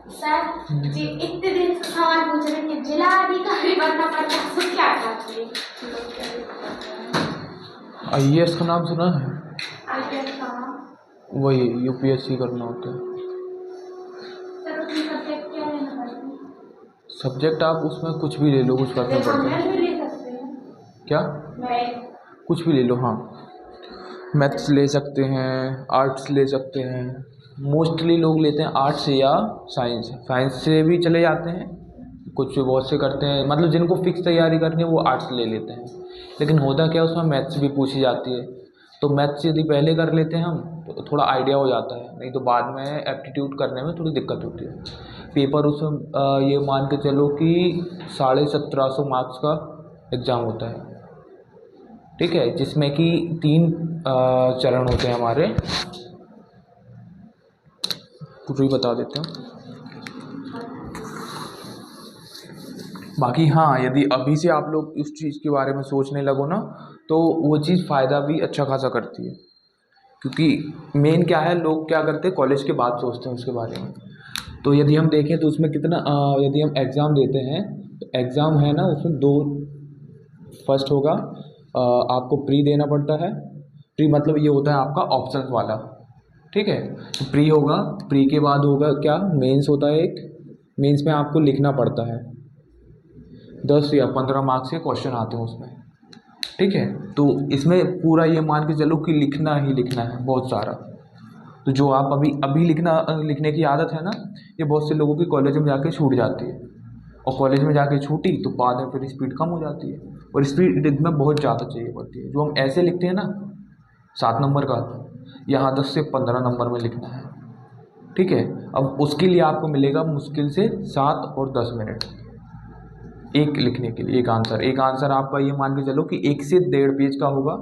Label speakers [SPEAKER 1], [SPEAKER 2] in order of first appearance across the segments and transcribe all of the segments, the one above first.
[SPEAKER 1] Sir जी इतने दिन से सवाल पूछ रहे थे, जिलाधिकारी बनना पड़ता है तो क्या चाहते हैं?
[SPEAKER 2] आईएएस का नाम सुना है?
[SPEAKER 1] आईएएस का
[SPEAKER 2] वही यूपीएससी करना होता है।
[SPEAKER 1] सर उसमें सब्जेक्ट क्या लेना पड़ता है?
[SPEAKER 2] सब्जेक्ट आप उसमें कुछ भी ले लो, कुछ फर्क नहीं
[SPEAKER 1] हम
[SPEAKER 2] पड़ता।
[SPEAKER 1] मैथ भी ले सकते हैं?
[SPEAKER 2] क्या?
[SPEAKER 1] मैथ
[SPEAKER 2] कुछ भी ले लो। हाँ, मैथ्स ले सकते हैं, आर्ट्स ले सकते हैं। मोस्टली लोग लेते हैं आर्ट्स या साइंस। साइंस से भी चले जाते हैं, कुछ बहुत से करते हैं, मतलब जिनको फिक्स तैयारी करनी है वो आर्ट्स ले लेते हैं। लेकिन होता क्या है, उसमें मैथ्स भी पूछी जाती है, तो मैथ्स यदि पहले कर लेते हैं हम तो थोड़ा आइडिया हो जाता है, नहीं तो बाद में एप्टीट्यूड करने में थोड़ी दिक्कत होती है। पेपर उसमें ये मान के चलो कि 1750 मार्क्स का एग्ज़ाम होता है, ठीक है, जिसमें कि 3 चरण होते हैं हमारे, पूरी बता देते हैं। बाकी हाँ, यदि अभी से आप लोग उस चीज़ के बारे में सोचने लगो ना, तो वो चीज़ फ़ायदा भी अच्छा खासा करती है। क्योंकि मेन क्या है, लोग क्या करते हैं कॉलेज के बाद सोचते हैं उसके बारे में। तो यदि हम देखें तो उसमें कितना यदि हम एग्ज़ाम देते हैं तो एग्ज़ाम है ना, उसमें 2 फर्स्ट होगा, आपको प्री देना पड़ता है। प्री मतलब ये होता है आपका ऑप्शंस वाला, ठीक है। तो प्री होगा, प्री के बाद होगा क्या, मेंस होता है एक। मेंस में आपको लिखना पड़ता है, 10 या 15 मार्क्स के क्वेश्चन आते हैं उसमें, ठीक है। तो इसमें पूरा ये मान के चलो कि लिखना ही लिखना है बहुत सारा। तो जो आप अभी अभी लिखने की आदत है ना, ये बहुत से लोगों की कॉलेज में जाके छूट जाती है, और कॉलेज में जाके छूटी तो बाद में फिर स्पीड कम हो जाती है, और स्पीड में बहुत ज़्यादा चाहिए पड़ती है। जो हम ऐसे लिखते हैं ना 7 नंबर का, यहाँ 10 से 15 नंबर में लिखना है, ठीक है। अब उसके लिए आपको मिलेगा मुश्किल से 7 और 10 मिनट एक लिखने के लिए, एक आंसर आपका ये मान के चलो कि 1 से 1.5 पेज का होगा।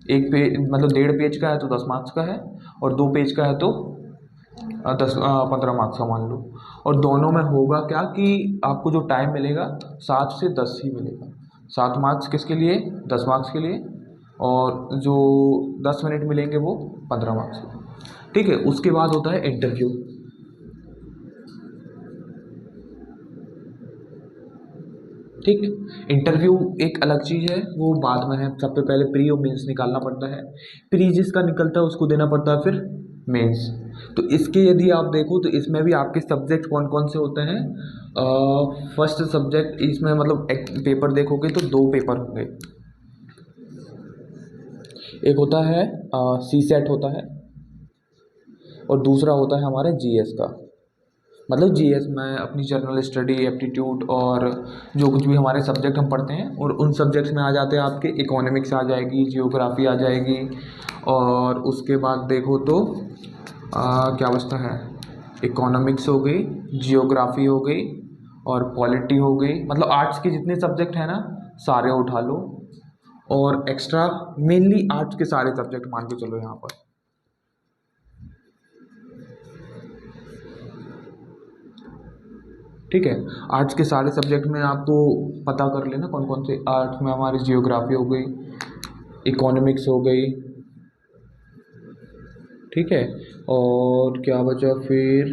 [SPEAKER 2] एक पेज मतलब 1.5 पेज का है तो 10 मार्क्स का है, और 2 पेज का है तो 15 मार्क्स का मान लो। और दोनों में होगा क्या कि आपको जो टाइम मिलेगा 7 से 10 ही मिलेगा। 7 मार्क्स किसके लिए, 10 मार्क्स के लिए, और जो 10 मिनट मिलेंगे वो 15 मार्क्स के, ठीक है। उसके बाद होता है इंटरव्यू, ठीक। इंटरव्यू एक अलग चीज़ है, वो बाद में है। सबसे पहले प्री और मेंस निकालना पड़ता है। प्री जिसका निकलता है उसको देना पड़ता है फिर मेंस। तो इसके यदि आप देखो तो इसमें भी आपके सब्जेक्ट कौन कौन से होते हैं। फर्स्ट सब्जेक्ट इसमें मतलब एक पेपर देखोगे तो 2 पेपर होंगे। एक होता है सी सेट होता है, और दूसरा होता है हमारे जीएस का। मतलब जीएस में अपनी जनरल स्टडी, एप्टीट्यूड और जो कुछ भी हमारे सब्जेक्ट हम पढ़ते हैं, और उन सब्जेक्ट्स में आ जाते हैं आपके इकोनॉमिक्स आ जाएगी, जियोग्राफी आ जाएगी, और उसके बाद देखो तो क्या बचता है, इकोनॉमिक्स हो गई, जियोग्राफी हो गई, और पॉलिटी हो गई। मतलब आर्ट्स के जितने सब्जेक्ट हैं ना सारे उठा लो, और एक्स्ट्रा मेनली आर्ट्स के सारे सब्जेक्ट मान के चलो यहाँ पर, ठीक है। आर्ट्स के सारे सब्जेक्ट में आपको पता कर लेना कौन कौन से। आर्ट्स में हमारी जियोग्राफी हो गई, इकोनॉमिक्स हो गई, ठीक है, और क्या बचा फिर,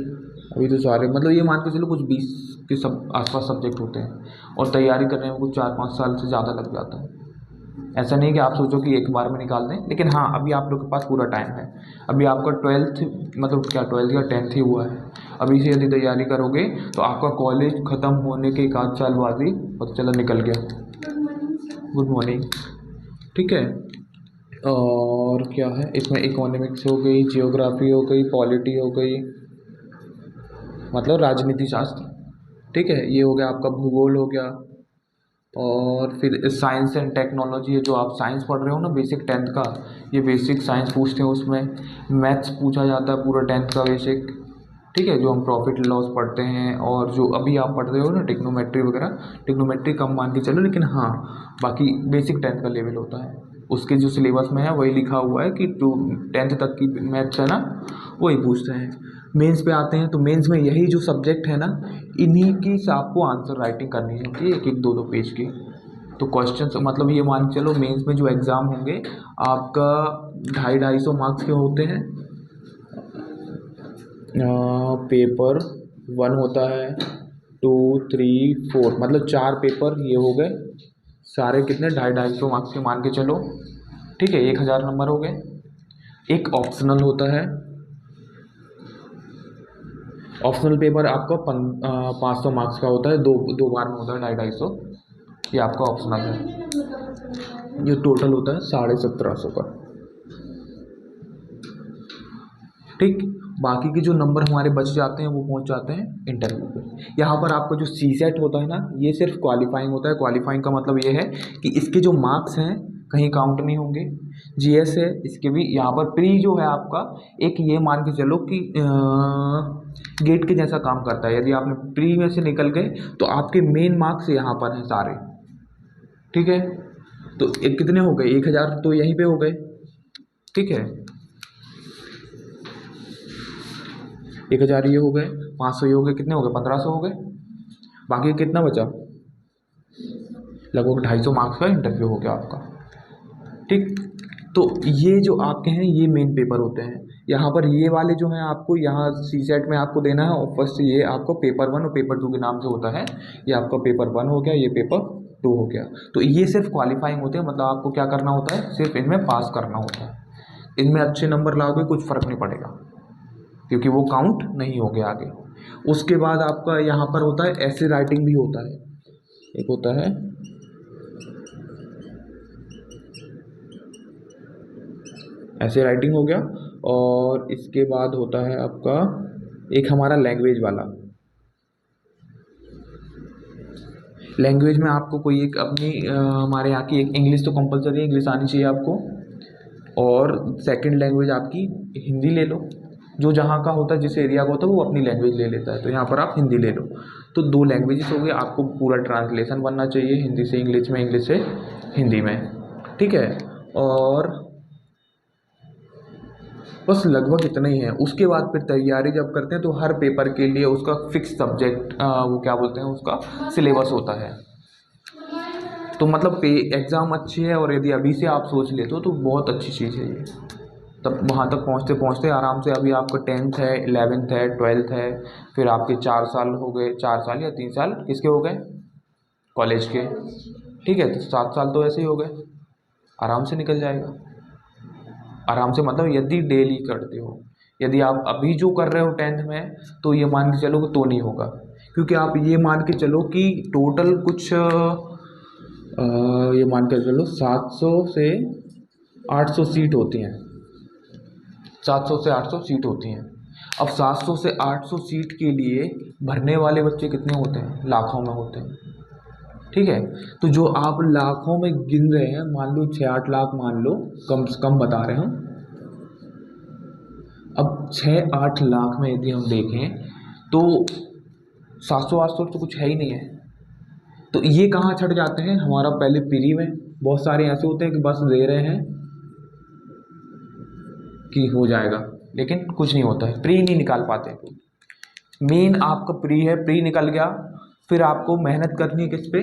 [SPEAKER 2] अभी तो सारे मतलब ये मान के चलो कुछ 20 के सब आसपास सब्जेक्ट होते हैं, और तैयारी करने में कुछ 4-5 साल से ज़्यादा लग जाता है। ऐसा नहीं कि आप सोचो कि एक बार में निकाल दें, लेकिन हाँ अभी आप लोग के पास पूरा टाइम है। अभी आपका 12th मतलब क्या 12th या 10th ही हुआ है। अभी से यदि तैयारी करोगे तो आपका कॉलेज ख़त्म होने के 1 आध साल बाद ही पता चला निकल गया। गुड मॉर्निंग, ठीक है। और क्या है इसमें, इकोनॉमिक्स हो गई, जियोग्राफी हो गई, पॉलिटी हो गई, मतलब राजनीति शास्त्र, ठीक है। ये हो गया आपका, भूगोल हो गया, और फिर साइंस एंड टेक्नोलॉजी है। जो आप साइंस पढ़ रहे हो ना बेसिक 10th का, ये बेसिक साइंस पूछते हैं उसमें। मैथ्स पूछा जाता है पूरा 10th का बेसिक, ठीक है, जो हम प्रॉफिट लॉस पढ़ते हैं। और जो अभी आप पढ़ रहे हो ना टिग्नोमेट्री वगैरह, टिग्नोमेट्री कम मान के चलो, लेकिन हाँ बाकी बेसिक 10th का लेवल होता है। उसके जो सिलेबस में है वही लिखा हुआ है कि 10th तक की मैथ्स है ना वही पूछते हैं। मेंस पे आते हैं तो मेंस में यही जो सब्जेक्ट है ना, इन्हीं की से आपको आंसर राइटिंग करनी होती है, एक एक 2-2 पेज की। तो क्वेश्चन मतलब ये मान के चलो मेंस में जो एग्ज़ाम होंगे आपका 250-250 मार्क्स के होते हैं पेपर, 1 होता है, 2, 3, 4, मतलब 4 पेपर ये हो गए सारे। कितने? 250-250 मार्क्स के मान के चलो, ठीक है। 1000 नंबर हो गए। एक ऑप्शनल होता है, ऑप्शनल पेपर आपका 500 मार्क्स का होता है, दो बार में होता है 250-250, ये आपका ऑप्शनल है। ये टोटल होता है 1750 का, ठीक। बाकी के जो नंबर हमारे बच जाते हैं वो पहुंच जाते हैं इंटरव्यू पे। यहाँ पर आपका जो सी सेट होता है ना, ये सिर्फ क्वालिफाइंग होता है। क्वालिफाइंग का मतलब ये है कि इसके जो मार्क्स हैं कहीं काउंट नहीं होंगे। जीएस है इसके भी। यहाँ पर प्री जो है आपका, एक ये मान के चलो कि गेट के जैसा काम करता है। यदि आपने प्री में से निकल गए तो आपके मेन मार्क्स यहाँ पर हैं सारे, ठीक है। तो कितने हो गए? 1000 तो यहीं पे हो गए, ठीक है। 1000 ये हो गए, 500 ये हो गए, कितने हो गए? 1500 हो गए। बाकी कितना बचा? लगभग 250 मार्क्स का इंटरव्यू हो गया आपका, ठीक। तो ये जो आपके हैं ये मेन पेपर होते हैं। यहाँ पर ये वाले जो हैं आपको यहाँ सी सेट में आपको देना है। और फर्स्ट ये आपको पेपर 1 और पेपर 2 के नाम से होता है। ये आपका पेपर 1 हो गया, ये पेपर 2 हो गया। तो ये सिर्फ क्वालिफाइंग होते हैं, मतलब आपको क्या करना होता है? सिर्फ इनमें पास करना होता है। इनमें अच्छे नंबर लाओगे कुछ फ़र्क नहीं पड़ेगा, क्योंकि वो काउंट नहीं हो गया आगे। उसके बाद आपका यहाँ पर होता है ऐसे राइटिंग भी होता है। एक होता है ऐसे राइटिंग हो गया, और इसके बाद होता है आपका एक हमारा लैंग्वेज वाला। लैंग्वेज में आपको कोई एक अपनी हमारे यहाँ की एक इंग्लिश तो कंपलसरी है, इंग्लिश आनी चाहिए आपको। और सेकंड लैंग्वेज आपकी हिंदी ले लो। जो जहाँ का होता है, जिस एरिया का होता है वो अपनी लैंग्वेज ले लेता है। तो यहाँ पर आप हिंदी ले लो। तो 2 लैंग्वेजेस हो गए। आपको पूरा ट्रांसलेशन बनना चाहिए, हिंदी से इंग्लिश में, इंग्लिश से हिंदी में, ठीक है। और बस लगभग इतना ही है। उसके बाद फिर तैयारी जब करते हैं तो हर पेपर के लिए उसका फिक्स सब्जेक्ट, वो क्या बोलते हैं उसका, सिलेबस होता है। तो मतलब एग्ज़ाम अच्छी है, और यदि अभी से आप सोच लेते हो तो बहुत अच्छी चीज़ है ये। तब वहाँ तक पहुँचते पहुँचते आराम से अभी आपका 10th है, 11th है, 12th है, फिर आपके 4 साल हो गए, 4 साल या 3 साल किसके हो गए? कॉलेज के, ठीक है। तो 7 साल तो ऐसे ही हो गए, आराम से निकल जाएगा। आराम से मतलब यदि डेली करते हो। यदि आप अभी जो कर रहे हो 10th में, तो ये मान के चलो तो नहीं होगा, क्योंकि आप ये मान के चलो कि टोटल कुछ ये मान के चलो 700 से 800 सीट होती हैं। 700 से 800 सीट होती हैं। अब 700 से 800 सीट के लिए भरने वाले बच्चे कितने होते हैं? लाखों में होते हैं, ठीक है। तो जो आप लाखों में गिन रहे हैं, मान लो 6-8 लाख मान लो, कम से कम बता रहे हैं। अब 6-8 लाख में यदि हम देखें तो 700-800 तो कुछ है ही नहीं है। तो ये कहाँ छट जाते हैं? हमारा पहले प्री में बहुत सारे ऐसे होते हैं कि बस दे रहे हैं कि हो जाएगा, लेकिन कुछ नहीं होता है। प्री नहीं निकाल पाते हैं। मेन आपका प्री है, प्री निकल गया, फिर आपको मेहनत करनी है किस पे?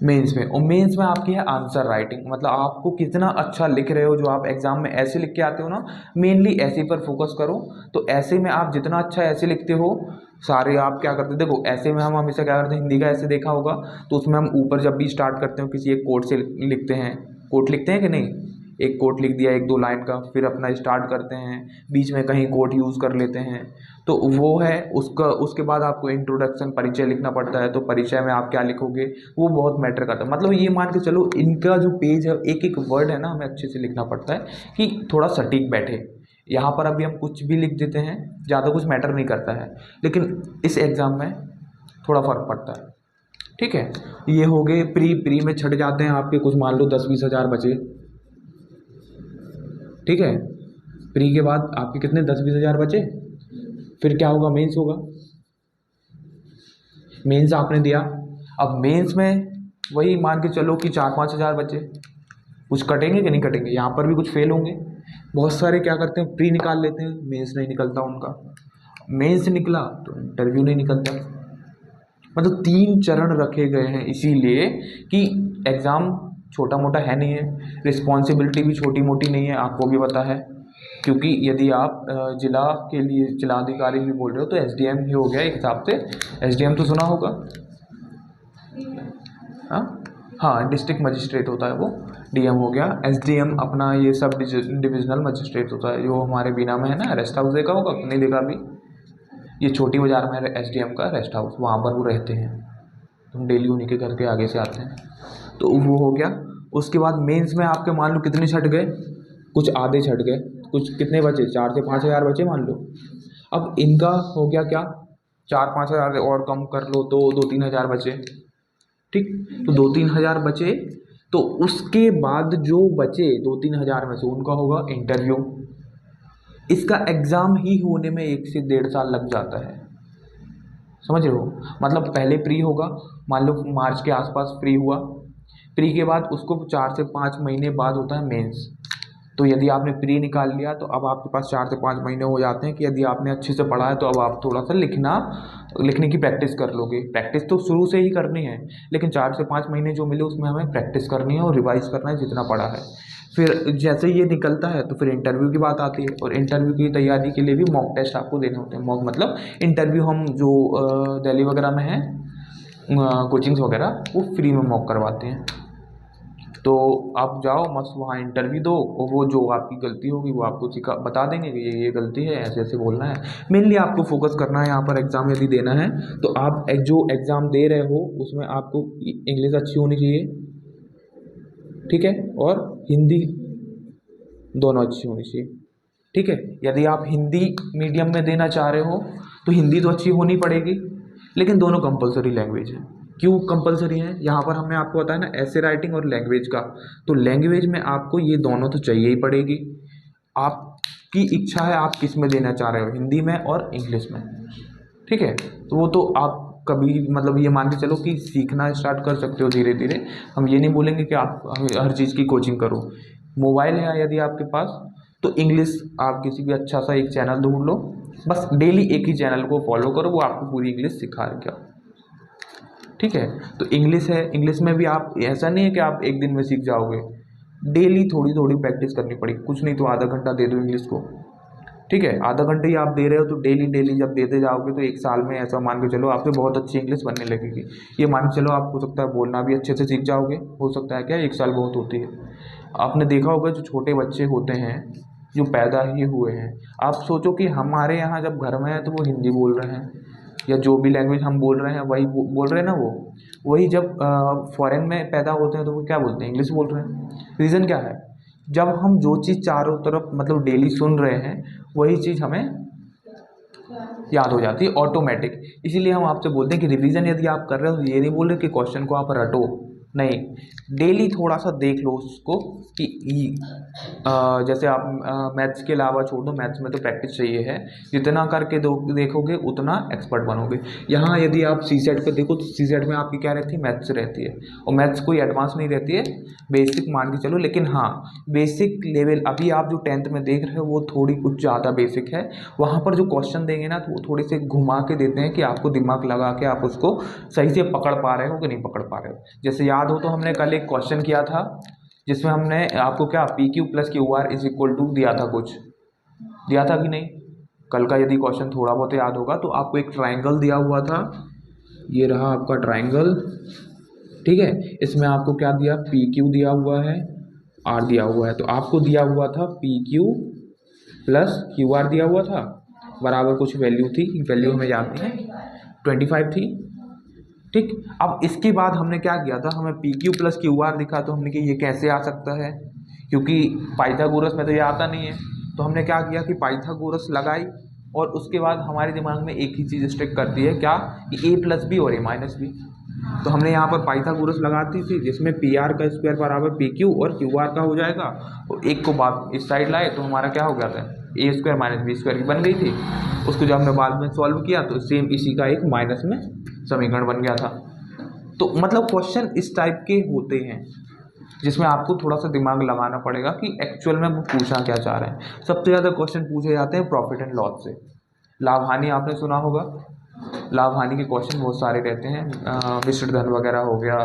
[SPEAKER 2] मेंस में। और मेंस में आपकी है आंसर राइटिंग, मतलब आपको कितना अच्छा लिख रहे हो। जो आप एग्जाम में ऐसे लिख के आते हो ना, मेनली ऐसे पर फोकस करो। तो ऐसे में आप जितना अच्छा ऐसे लिखते हो, सारे आप क्या करते हो, देखो ऐसे में हम हमेशा क्या करते हैं, हिंदी का ऐसे देखा होगा तो उसमें हम ऊपर जब भी स्टार्ट करते हो किसी एक कोट से लिखते हैं। कोट लिखते हैं कि नहीं? एक कोट लिख दिया 1-2 लाइन का, फिर अपना स्टार्ट करते हैं, बीच में कहीं कोट यूज़ कर लेते हैं। तो वो है उसका। उसके बाद आपको इंट्रोडक्शन, परिचय लिखना पड़ता है। तो परिचय में आप क्या लिखोगे वो बहुत मैटर करता है। मतलब ये मान के चलो इनका जो पेज है, एक एक वर्ड है ना, हमें अच्छे से लिखना पड़ता है कि थोड़ा सटीक बैठे। यहाँ पर अभी हम कुछ भी लिख देते हैं, ज़्यादा कुछ मैटर नहीं करता है, लेकिन इस एग्ज़ाम में थोड़ा फ़र्क पड़ता है, ठीक है। ये हो गए प्री में छट जाते हैं आपके कुछ मान लो 10-20 हज़ार बचे, ठीक है। प्री के बाद आपके कितने 10-20 हज़ार बचे। फिर क्या होगा? मेंस होगा। मेंस आपने दिया। अब मेंस में वही मान के चलो कि 4-5 हज़ार बचे। कुछ कटेंगे कि नहीं कटेंगे? यहाँ पर भी कुछ फेल होंगे। बहुत सारे क्या करते हैं, प्री निकाल लेते हैं, मेंस नहीं निकलता उनका। मेंस निकला तो इंटरव्यू नहीं निकलता। मतलब 3 चरण रखे गए हैं इसीलिए कि एग्ज़ाम छोटा मोटा है नहीं है, रिस्पॉन्सिबिलिटी भी छोटी मोटी नहीं है, आपको भी पता है। क्योंकि यदि आप जिला के लिए जिलाधिकारी भी बोल रहे हो तो एसडीएम ही हो गया एक हिसाब से। एसडीएम तो सुना होगा, हाँ हाँ, डिस्ट्रिक्ट मजिस्ट्रेट होता है वो, डीएम हो गया। एसडीएम अपना ये सब डिविजनल मजिस्ट्रेट होता है, जो हमारे बीना में है ना, रेस्ट हाउस देखा होगा, नहीं देखा अभी, ये छोटी बाज़ार में एसडीएम का रेस्ट हाउस, वहाँ पर वो रहते हैं, तो हम डेली उन्हीं के घर के आगे से आते हैं। तो वो हो गया। उसके बाद मेंस में आपके मान लो कितने छट गए, कुछ आधे छट गए, कुछ कितने बचे, 4 से 5 हज़ार बचे मान लो। अब इनका हो गया क्या, 4-5 हज़ार और कम कर लो तो 2-3 हज़ार बचे, ठीक। तो 2-3 हज़ार बचे, तो उसके बाद जो बचे 2-3 हज़ार में से उनका होगा इंटरव्यू। इसका एग्ज़ाम ही होने में 1 से 1.5 साल लग जाता है, समझ रहे हो। मतलब पहले प्री होगा, मान लो मार्च के आसपास प्री हुआ, प्री के बाद उसको 4 से 5 महीने बाद होता है मेंस। तो यदि आपने प्री निकाल लिया तो अब आपके पास 4 से 5 महीने हो जाते हैं कि यदि आपने अच्छे से पढ़ा है तो अब आप थोड़ा सा लिखने की प्रैक्टिस कर लोगे। प्रैक्टिस तो शुरू से ही करनी है, लेकिन 4 से 5 महीने जो मिले उसमें हमें प्रैक्टिस करनी है और रिवाइज करना है जितना पढ़ा है। फिर जैसे ये निकलता है तो फिर इंटरव्यू की बात आती है, और इंटरव्यू की तैयारी के लिए भी मॉक टेस्ट आपको देने होते हैं। मॉक मतलब इंटरव्यू हम जो दिल्ली वगैरह में है कोचिंग्स वगैरह, वो फ्री में मॉक करवाते हैं। तो आप जाओ मस्त वहाँ इंटरव्यू दो, और वो जो आपकी गलती होगी वो आपको बता देंगे कि ये गलती है, ऐसे ऐसे बोलना है। मेनली आपको फोकस करना है यहाँ पर, एग्ज़ाम यदि देना है तो आप जो एग्ज़ाम दे रहे हो उसमें आपको इंग्लिश अच्छी होनी चाहिए, ठीक है, और हिंदी दोनों अच्छी होनी चाहिए, ठीक है। यदि आप हिंदी मीडियम में देना चाह रहे हो तो हिंदी तो अच्छी होनी पड़ेगी, लेकिन दोनों कंपलसरी लैंग्वेज है। क्यों कंपलसरी है, यहाँ पर हमने आपको बताया ना, ऐसे राइटिंग और लैंग्वेज का। तो लैंग्वेज में आपको ये दोनों तो चाहिए ही पड़ेगी। आपकी इच्छा है आप किस में देना चाह रहे हो, हिंदी में और इंग्लिश में, ठीक है। तो वो तो आप कभी मतलब ये मान के चलो कि सीखना स्टार्ट कर सकते हो धीरे धीरे। हम ये नहीं बोलेंगे कि आप हर चीज़ की कोचिंग करो। मोबाइल है यदि आपके पास तो इंग्लिश आप किसी भी अच्छा सा एक चैनल ढूंढ लो, बस डेली एक ही चैनल को फॉलो करो, वो आपको पूरी इंग्लिश सिखा देगा, ठीक है। तो इंग्लिश है, इंग्लिश में भी आप ऐसा नहीं है कि आप एक दिन में सीख जाओगे, डेली थोड़ी थोड़ी प्रैक्टिस करनी पड़ेगी। कुछ नहीं तो आधा घंटा दे दो इंग्लिश को, ठीक है। आधा घंटे ही आप दे रहे हो तो डेली डेली जब देते जाओगे तो 1 साल में ऐसा मान के चलो आपसे बहुत अच्छी इंग्लिश बनने लगेगी। ये मान के चलो आप हो सकता है बोलना भी अच्छे से सीख जाओगे, हो सकता है क्या 1 साल बहुत होती है। आपने देखा होगा जो छोटे बच्चे होते हैं जो पैदा ही हुए हैं, आप सोचो कि हमारे यहाँ जब घर में है तो वो हिंदी बोल रहे हैं, या जो भी लैंग्वेज हम बोल रहे हैं वही बोल रहे हैं ना, वो वही जब फॉरेन में पैदा होते हैं तो वो क्या बोलते हैं, इंग्लिश बोल रहे हैं। रीज़न क्या है, जब हम जो चीज़ चारों तरफ मतलब डेली सुन रहे हैं वही चीज़ हमें याद हो जाती है ऑटोमेटिक। इसीलिए हम आपसे बोलते हैं कि रिवीजन यदि आप कर रहे हो, ये नहीं बोल रहे कि क्वेश्चन को आप रटो, नहीं, डेली थोड़ा सा देख लो उसको कि जैसे आप मैथ्स के अलावा छोड़ दो, मैथ्स में तो प्रैक्टिस चाहिए है, जितना करके देखोगे उतना एक्सपर्ट बनोगे। यहाँ यदि आप सीसेट पे देखो तो सीसेट में आपकी क्या रहती है, मैथ्स रहती है, और मैथ्स कोई एडवांस नहीं रहती है, बेसिक मान के चलो। लेकिन हाँ, बेसिक लेवल अभी आप जो 10th में देख रहे हो वो थोड़ी कुछ ज़्यादा बेसिक है। वहाँ पर जो क्वेश्चन देंगे ना तो वो थोड़े से घुमा के देते हैं कि आपको दिमाग लगा के आप उसको सही से पकड़ पा रहे हो कि नहीं पकड़ पा रहे हो। जैसे याद हो तो हमने कल एक क्वेश्चन किया था जिसमें हमने आपको क्या PQ + QR = दिया था, कुछ दिया था कि नहीं। कल का यदि क्वेश्चन थोड़ा बहुत याद होगा तो आपको एक ट्राइंगल दिया हुआ था, ये रहा आपका ट्राइंगल, ठीक है। इसमें आपको क्या दिया, PQ दिया हुआ है, R दिया हुआ है। तो आपको दिया हुआ था PQ + QR दिया हुआ था, बराबर कुछ वैल्यू थी, वैल्यू हमें याद नहीं है, 25 थी, ठीक। अब इसके बाद हमने क्या किया था, हमें PQ + QR दिखा तो हमने कि ये कैसे आ सकता है, क्योंकि पाइथागोरस में तो ये आता नहीं है। तो हमने क्या किया कि पाइथागोरस लगाई, और उसके बाद हमारे दिमाग में एक ही चीज़ स्टिक करती है क्या, कि A + B और A - B। तो हमने यहाँ पर पाइथागोरस लगाती थी जिसमें PR का स्क्वायर बराबर PQ और QR का हो जाएगा, और एक को बाद इस साइड लाए तो हमारा क्या हो गया था, A² - B² की बन गई थी। उसको जब हमने बाद में सॉल्व किया तो सेम इसी का एक माइनस में समीकरण बन गया था। तो मतलब क्वेश्चन इस टाइप के होते हैं जिसमें आपको थोड़ा सा दिमाग लगाना पड़ेगा कि एक्चुअल में वो पूछना क्या चाह रहे हैं। सबसे ज़्यादा क्वेश्चन पूछे जाते हैं प्रॉफिट एंड लॉस से। लाभ हानि आपने सुना होगा, लाभ हानि के क्वेश्चन बहुत सारे रहते हैं, मिश्र धन वगैरह हो गया,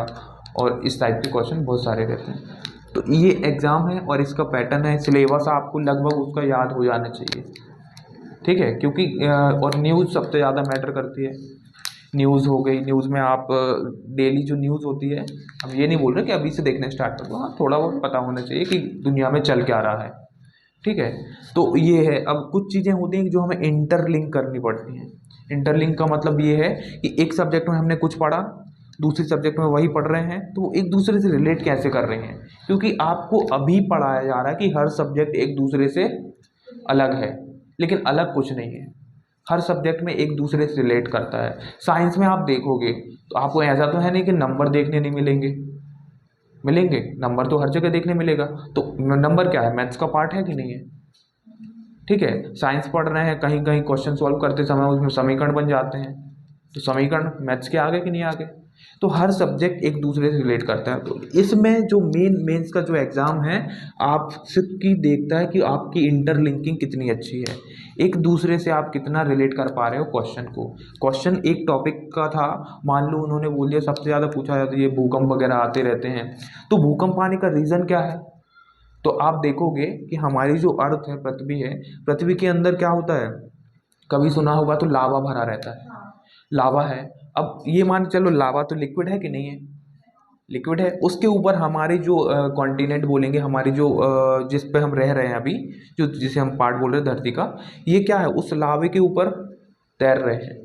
[SPEAKER 2] और इस टाइप के क्वेश्चन बहुत सारे रहते हैं। तो ये एग्ज़ाम है और इसका पैटर्न है, सिलेबस आपको लगभग उसका याद हो जाना चाहिए, ठीक है। क्योंकि और न्यूज़ सबसे ज़्यादा मैटर करती है। न्यूज़ हो गई, न्यूज़ में आप डेली जो न्यूज़ होती है, हम ये नहीं बोल रहे कि अभी से देखना स्टार्ट कर दो, हाँ थोड़ा बहुत पता होना चाहिए कि दुनिया में चल क्या रहा है, ठीक है। तो ये है, अब कुछ चीज़ें होती हैं जो हमें इंटरलिंक करनी पड़ती हैं। इंटरलिंक का मतलब ये है कि एक सब्जेक्ट में हमने कुछ पढ़ा, दूसरे सब्जेक्ट में वही पढ़ रहे हैं, तो वो एक दूसरे से रिलेट कैसे कर रहे हैं, क्योंकि आपको अभी पढ़ाया जा रहा है कि हर सब्जेक्ट एक दूसरे से अलग है, लेकिन अलग कुछ नहीं है, हर सब्जेक्ट में एक दूसरे से रिलेट करता है। साइंस में आप देखोगे तो आपको ऐसा तो है नहीं कि नंबर देखने नहीं मिलेंगे, मिलेंगे नंबर तो हर जगह देखने मिलेगा। तो नंबर क्या है, मैथ्स का पार्ट है कि नहीं है, ठीक है। साइंस पढ़ रहे हैं, कहीं कहीं क्वेश्चन सॉल्व करते समय उसमें समीकरण बन जाते हैं, तो समीकरण मैथ्स के आगे कि नहीं आगे। तो हर सब्जेक्ट एक दूसरे से रिलेट करता है। तो इसमें जो मेंस का जो एग्ज़ाम है आपकी देखता है कि आपकी इंटरलिंकिंग कितनी अच्छी है, एक दूसरे से आप कितना रिलेट कर पा रहे हो क्वेश्चन को। क्वेश्चन एक टॉपिक का था, मान लो उन्होंने बोल दिया सबसे ज़्यादा पूछा जाता है ये भूकंप वगैरह आते रहते हैं, तो भूकंप आने का रीज़न क्या है। तो आप देखोगे कि हमारी जो अर्थ है, पृथ्वी है, पृथ्वी के अंदर क्या होता है, कभी सुना होगा तो लावा भरा रहता है, लावा है। अब ये मान के चलो लावा तो लिक्विड है कि नहीं है, लिक्विड है। उसके ऊपर हमारी जो कॉन्टिनेंट बोलेंगे, हमारी जो जिस पे हम रह रहे हैं अभी, जो जिसे हम पार्ट बोल रहे हैं धरती का, ये क्या है, उस लावे के ऊपर तैर रहे हैं।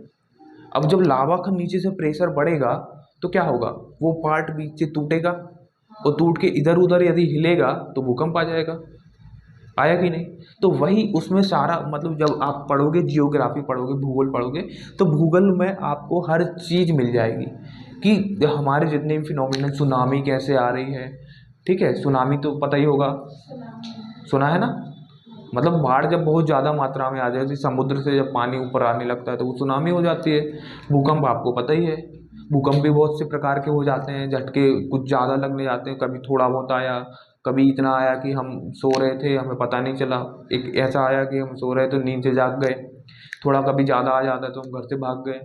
[SPEAKER 2] अब जब लावा का नीचे से प्रेशर बढ़ेगा तो क्या होगा, वो पार्ट बीच से टूटेगा, और टूट के इधर उधर यदि हिलेगा तो भूकंप आ जाएगा, आया कि नहीं। तो वही उसमें सारा मतलब जब आप पढ़ोगे, जियोग्राफी पढ़ोगे, भूगोल पढ़ोगे, तो भूगोल में आपको हर चीज़ मिल जाएगी कि हमारे जितने भी फिनोमिना, सुनामी कैसे आ रही है, ठीक है। सुनामी तो पता ही होगा, सुना है ना, मतलब बाढ़ जब बहुत ज़्यादा मात्रा में आ जाए, तो समुद्र से जब पानी ऊपर आने लगता है तो वो सुनामी हो जाती है। भूकंप आपको पता ही है, भूकंप भी बहुत से प्रकार के हो जाते हैं, झटके कुछ ज़्यादा लगने जाते हैं, कभी थोड़ा बहुत आया, कभी इतना आया कि हम सो रहे थे हमें पता नहीं चला, एक ऐसा आया कि हम सो रहे तो नींद से जाग गए, थोड़ा कभी ज़्यादा आ जाता है तो हम घर से भाग गए,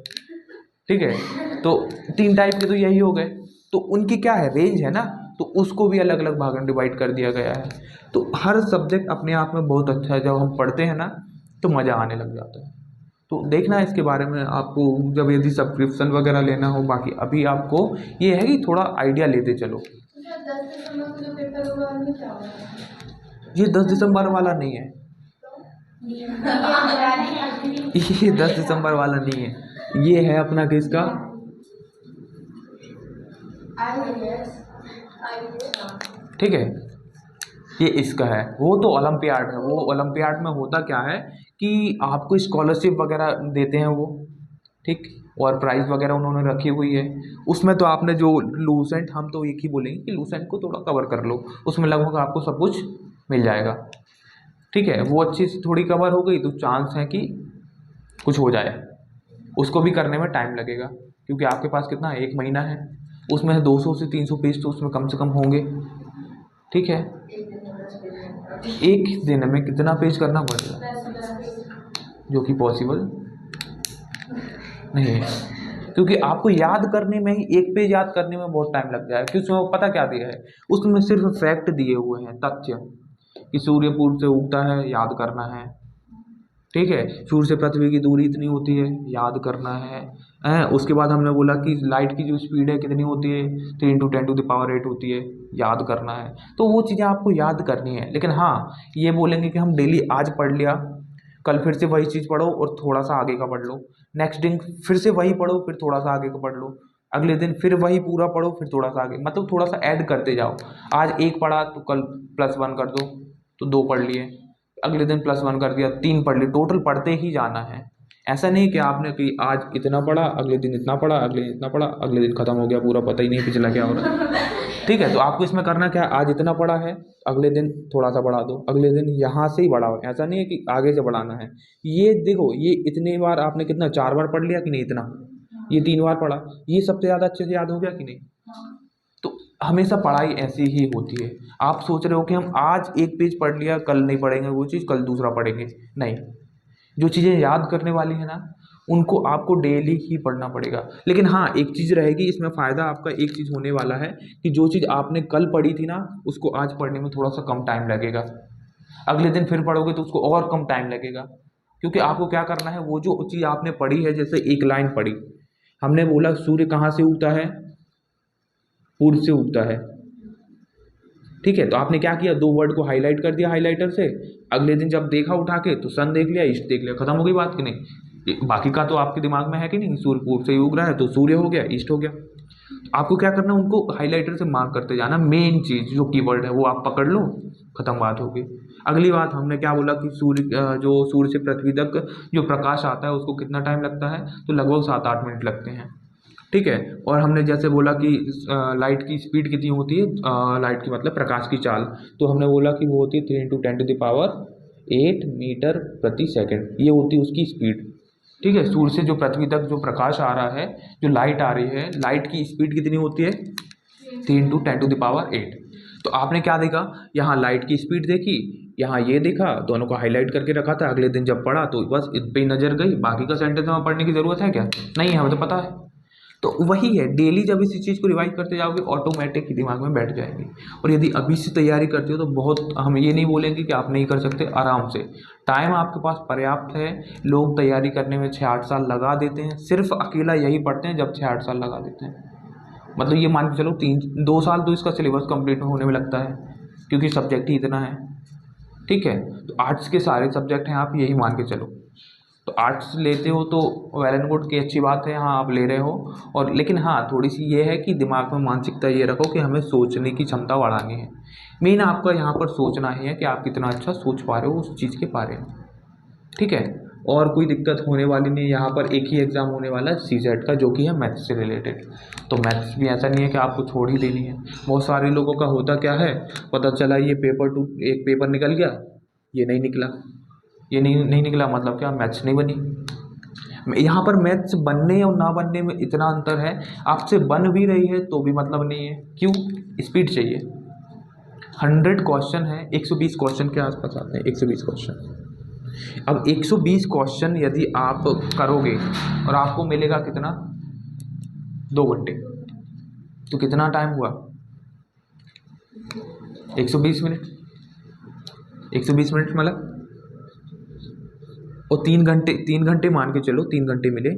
[SPEAKER 2] ठीक है। तो 3 टाइप के तो यही हो गए। तो उनकी क्या है, रेंज है ना, तो उसको भी अलग अलग भागों में डिवाइड कर दिया गया है। तो हर सब्जेक्ट अपने आप में बहुत अच्छा है, जब हम पढ़ते हैं ना तो मज़ा आने लग जाता है। तो देखना इसके बारे में आपको, जब यदि सब्सक्रिप्शन वगैरह लेना हो। बाकी अभी आपको ये है कि थोड़ा आइडिया लेते चलो।
[SPEAKER 1] 10 दिसंबर को जो पेपर होगा उनमें क्या होगा?
[SPEAKER 2] ये 10 दिसंबर वाला नहीं है, ये 10 दिसंबर वाला नहीं है, ये है अपना किसका, ठीक है, ये इसका है। वो तो ओलंपियाड है, वो ओलंपियाड में होता क्या है कि आपको स्कॉलरशिप वगैरह देते हैं वो, ठीक, और प्राइज़ वगैरह उन्होंने रखी हुई है। उसमें तो आपने जो लूसेंट, हम तो एक ही बोलेंगे कि लूसेंट को थोड़ा कवर कर लो, उसमें लगभग आपको सब कुछ मिल जाएगा, ठीक है। वो अच्छी सी थोड़ी कवर हो गई तो चांस है कि कुछ हो जाए। उसको भी करने में टाइम लगेगा, क्योंकि आपके पास कितना है, 1 महीना है, उसमें 200 से 300 पेज तो उसमें कम से कम होंगे, ठीक है। एक दिन में कितना पेज करना पड़ेगा, जो कि पॉसिबल नहीं है, क्योंकि आपको याद करने में ही, एक पेज याद करने में बहुत टाइम लग जाएगा। क्योंकि उसमें पता क्या दिया है, उसमें सिर्फ फैक्ट दिए हुए हैं, तथ्य कि सूर्य पूर्व से उगता है, याद करना है, ठीक है। सूर्य से पृथ्वी की दूरी इतनी होती है, याद करना है। उसके बाद हमने बोला कि लाइट की जो स्पीड है कितनी होती है, 3 × 10⁸ होती है, याद करना है। तो वो चीज़ें आपको याद करनी है। लेकिन हाँ, ये बोलेंगे कि हम डेली आज पढ़ लिया, कल फिर से वही चीज़ पढ़ो और थोड़ा सा आगे का पढ़ लो, नेक्स्ट दिन फिर से वही पढ़ो, फिर थोड़ा सा आगे का पढ़ लो, अगले दिन फिर वही पूरा पढ़ो, फिर थोड़ा सा आगे, मतलब थोड़ा सा ऐड करते जाओ। आज 1 पढ़ा तो कल +1 कर दो, तो 2 पढ़ लिए, अगले दिन +1 कर दिया, 3 पढ़ लिए, टोटल पढ़ते ही जाना है। ऐसा नहीं कि आपने कि आज इतना पढ़ा, अगले दिन इतना पढ़ा, अगले दिन इतना पढ़ा, अगले दिन ख़त्म हो गया पूरा, पता ही नहीं पिछला क्या हो रहा है, ठीक है। तो आपको इसमें करना क्या है, आज इतना पढ़ा है, अगले दिन थोड़ा सा बढ़ा दो, अगले दिन यहाँ से ही बढ़ाओ, ऐसा नहीं है कि आगे से बढ़ाना है। ये देखो, ये इतने बार आपने कितना 4 बार पढ़ लिया कि नहीं, इतना, ये 3 बार पढ़ा, ये सबसे ज़्यादा अच्छे से याद हो गया कि नहीं। तो हमेशा पढ़ाई ऐसी ही होती है। आप सोच रहे हो कि हम आज 1 पेज पढ़ लिया, कल नहीं पढ़ेंगे वो चीज़, कल दूसरा पढ़ेंगे, नहीं, जो चीज़ें याद करने वाली है ना उनको आपको डेली ही पढ़ना पड़ेगा। लेकिन हाँ, एक चीज़ रहेगी इसमें फ़ायदा आपका, एक चीज़ होने वाला है कि जो चीज़ आपने कल पढ़ी थी ना उसको आज पढ़ने में थोड़ा सा कम टाइम लगेगा, अगले दिन फिर पढ़ोगे तो उसको और कम टाइम लगेगा। क्योंकि आपको क्या करना है, वो जो चीज़ आपने पढ़ी है, जैसे एक लाइन पढ़ी, हमने बोला सूर्य कहाँ से उगता है, पूर्व से उगता है, ठीक है। तो आपने क्या किया, दो वर्ड को हाईलाइट कर दिया हाईलाइटर से, अगले दिन जब देखा उठा के तो सन देख लिया, ईस्ट देख लिया, खत्म हो गई बात कि नहीं। बाकी का तो आपके दिमाग में है कि नहीं, सूर्य पूर्व से ही उग रहा है तो सूर्य हो गया, ईस्ट हो गया। आपको क्या करना, उनको हाईलाइटर से मार्क करते जाना, मेन चीज़ जो कीवर्ड है वो आप पकड़ लो, खत्म बात होगी। अगली बात हमने क्या बोला कि जो सूर्य से पृथ्वी तक जो प्रकाश आता है उसको कितना टाइम लगता है, तो लगभग 7-8 मिनट लगते हैं, ठीक है। और हमने जैसे बोला कि लाइट की स्पीड कितनी होती है, लाइट की मतलब प्रकाश की चाल, तो हमने बोला कि वो होती है 3 × 10⁸ मीटर प्रति सेकंड, ये होती है उसकी स्पीड, ठीक है। सूर्य से जो पृथ्वी तक जो प्रकाश आ रहा है, जो लाइट आ रही है, लाइट की स्पीड कितनी होती है, 3 × 10⁸। तो आपने क्या देखा, यहाँ लाइट की स्पीड देखी, यहाँ ये देखा, दोनों को हाईलाइट करके रखा था, अगले दिन जब पढ़ा तो बस इन पे ही नज़र गई, बाकी का सेंटेंस में पढ़ने की ज़रूरत है क्या, नहीं है, हमें तो पता है। तो वही है, डेली जब इसी चीज़ को रिवाइज करते जाओगे ऑटोमेटिक दिमाग में बैठ जाएंगी। और यदि अभी से तैयारी करते हो तो बहुत, हम ये नहीं बोलेंगे कि आप नहीं कर सकते, आराम से, टाइम आपके पास पर्याप्त है। लोग तैयारी करने में 6-8 साल लगा देते हैं, सिर्फ अकेला यही पढ़ते हैं जब 6-8 साल लगा देते हैं, मतलब ये मान के चलो 2 साल तो इसका सिलेबस कंप्लीट होने में लगता है, क्योंकि सब्जेक्ट ही इतना है, ठीक है। तो आर्ट्स के सारे सब्जेक्ट हैं, आप यही मान के चलो। तो आर्ट्स लेते हो तो वेल एंड गुड की अच्छी बात है, हाँ आप ले रहे हो। और लेकिन हाँ, थोड़ी सी ये है कि दिमाग में मानसिकता ये रखो कि हमें सोचने की क्षमता बढ़ानी है। मेन आपका यहाँ पर सोचना ही है कि आप कितना अच्छा सोच पा रहे हो उस चीज़ के बारे में, ठीक है। और कोई दिक्कत होने वाली नहीं, यहाँ पर एक ही एग्ज़ाम होने वाला है CSET का, जो कि है मैथ्स से रिलेटेड। तो मैथ्स भी ऐसा नहीं है कि आपको छोड़ ही देनी है। बहुत सारे लोगों का होता क्या है, पता चला ये एक पेपर निकल गया, ये नहीं निकला, ये नहीं निकला, मतलब क्या, मैथ्स नहीं बनी। यहाँ पर मैथ्स बनने और ना बनने में इतना अंतर है, आपसे बन भी रही है तो भी मतलब नहीं है, क्यों, स्पीड चाहिए। 100 क्वेश्चन है, 120 क्वेश्चन के आसपास आते हैं, 120 क्वेश्चन। अब 120 क्वेश्चन यदि आप करोगे और आपको मिलेगा कितना, 2 घंटे, तो कितना टाइम हुआ, 120 मिनट, 120 मिनट मतलब, और 3 घंटे मान के चलो, 3 घंटे मिले,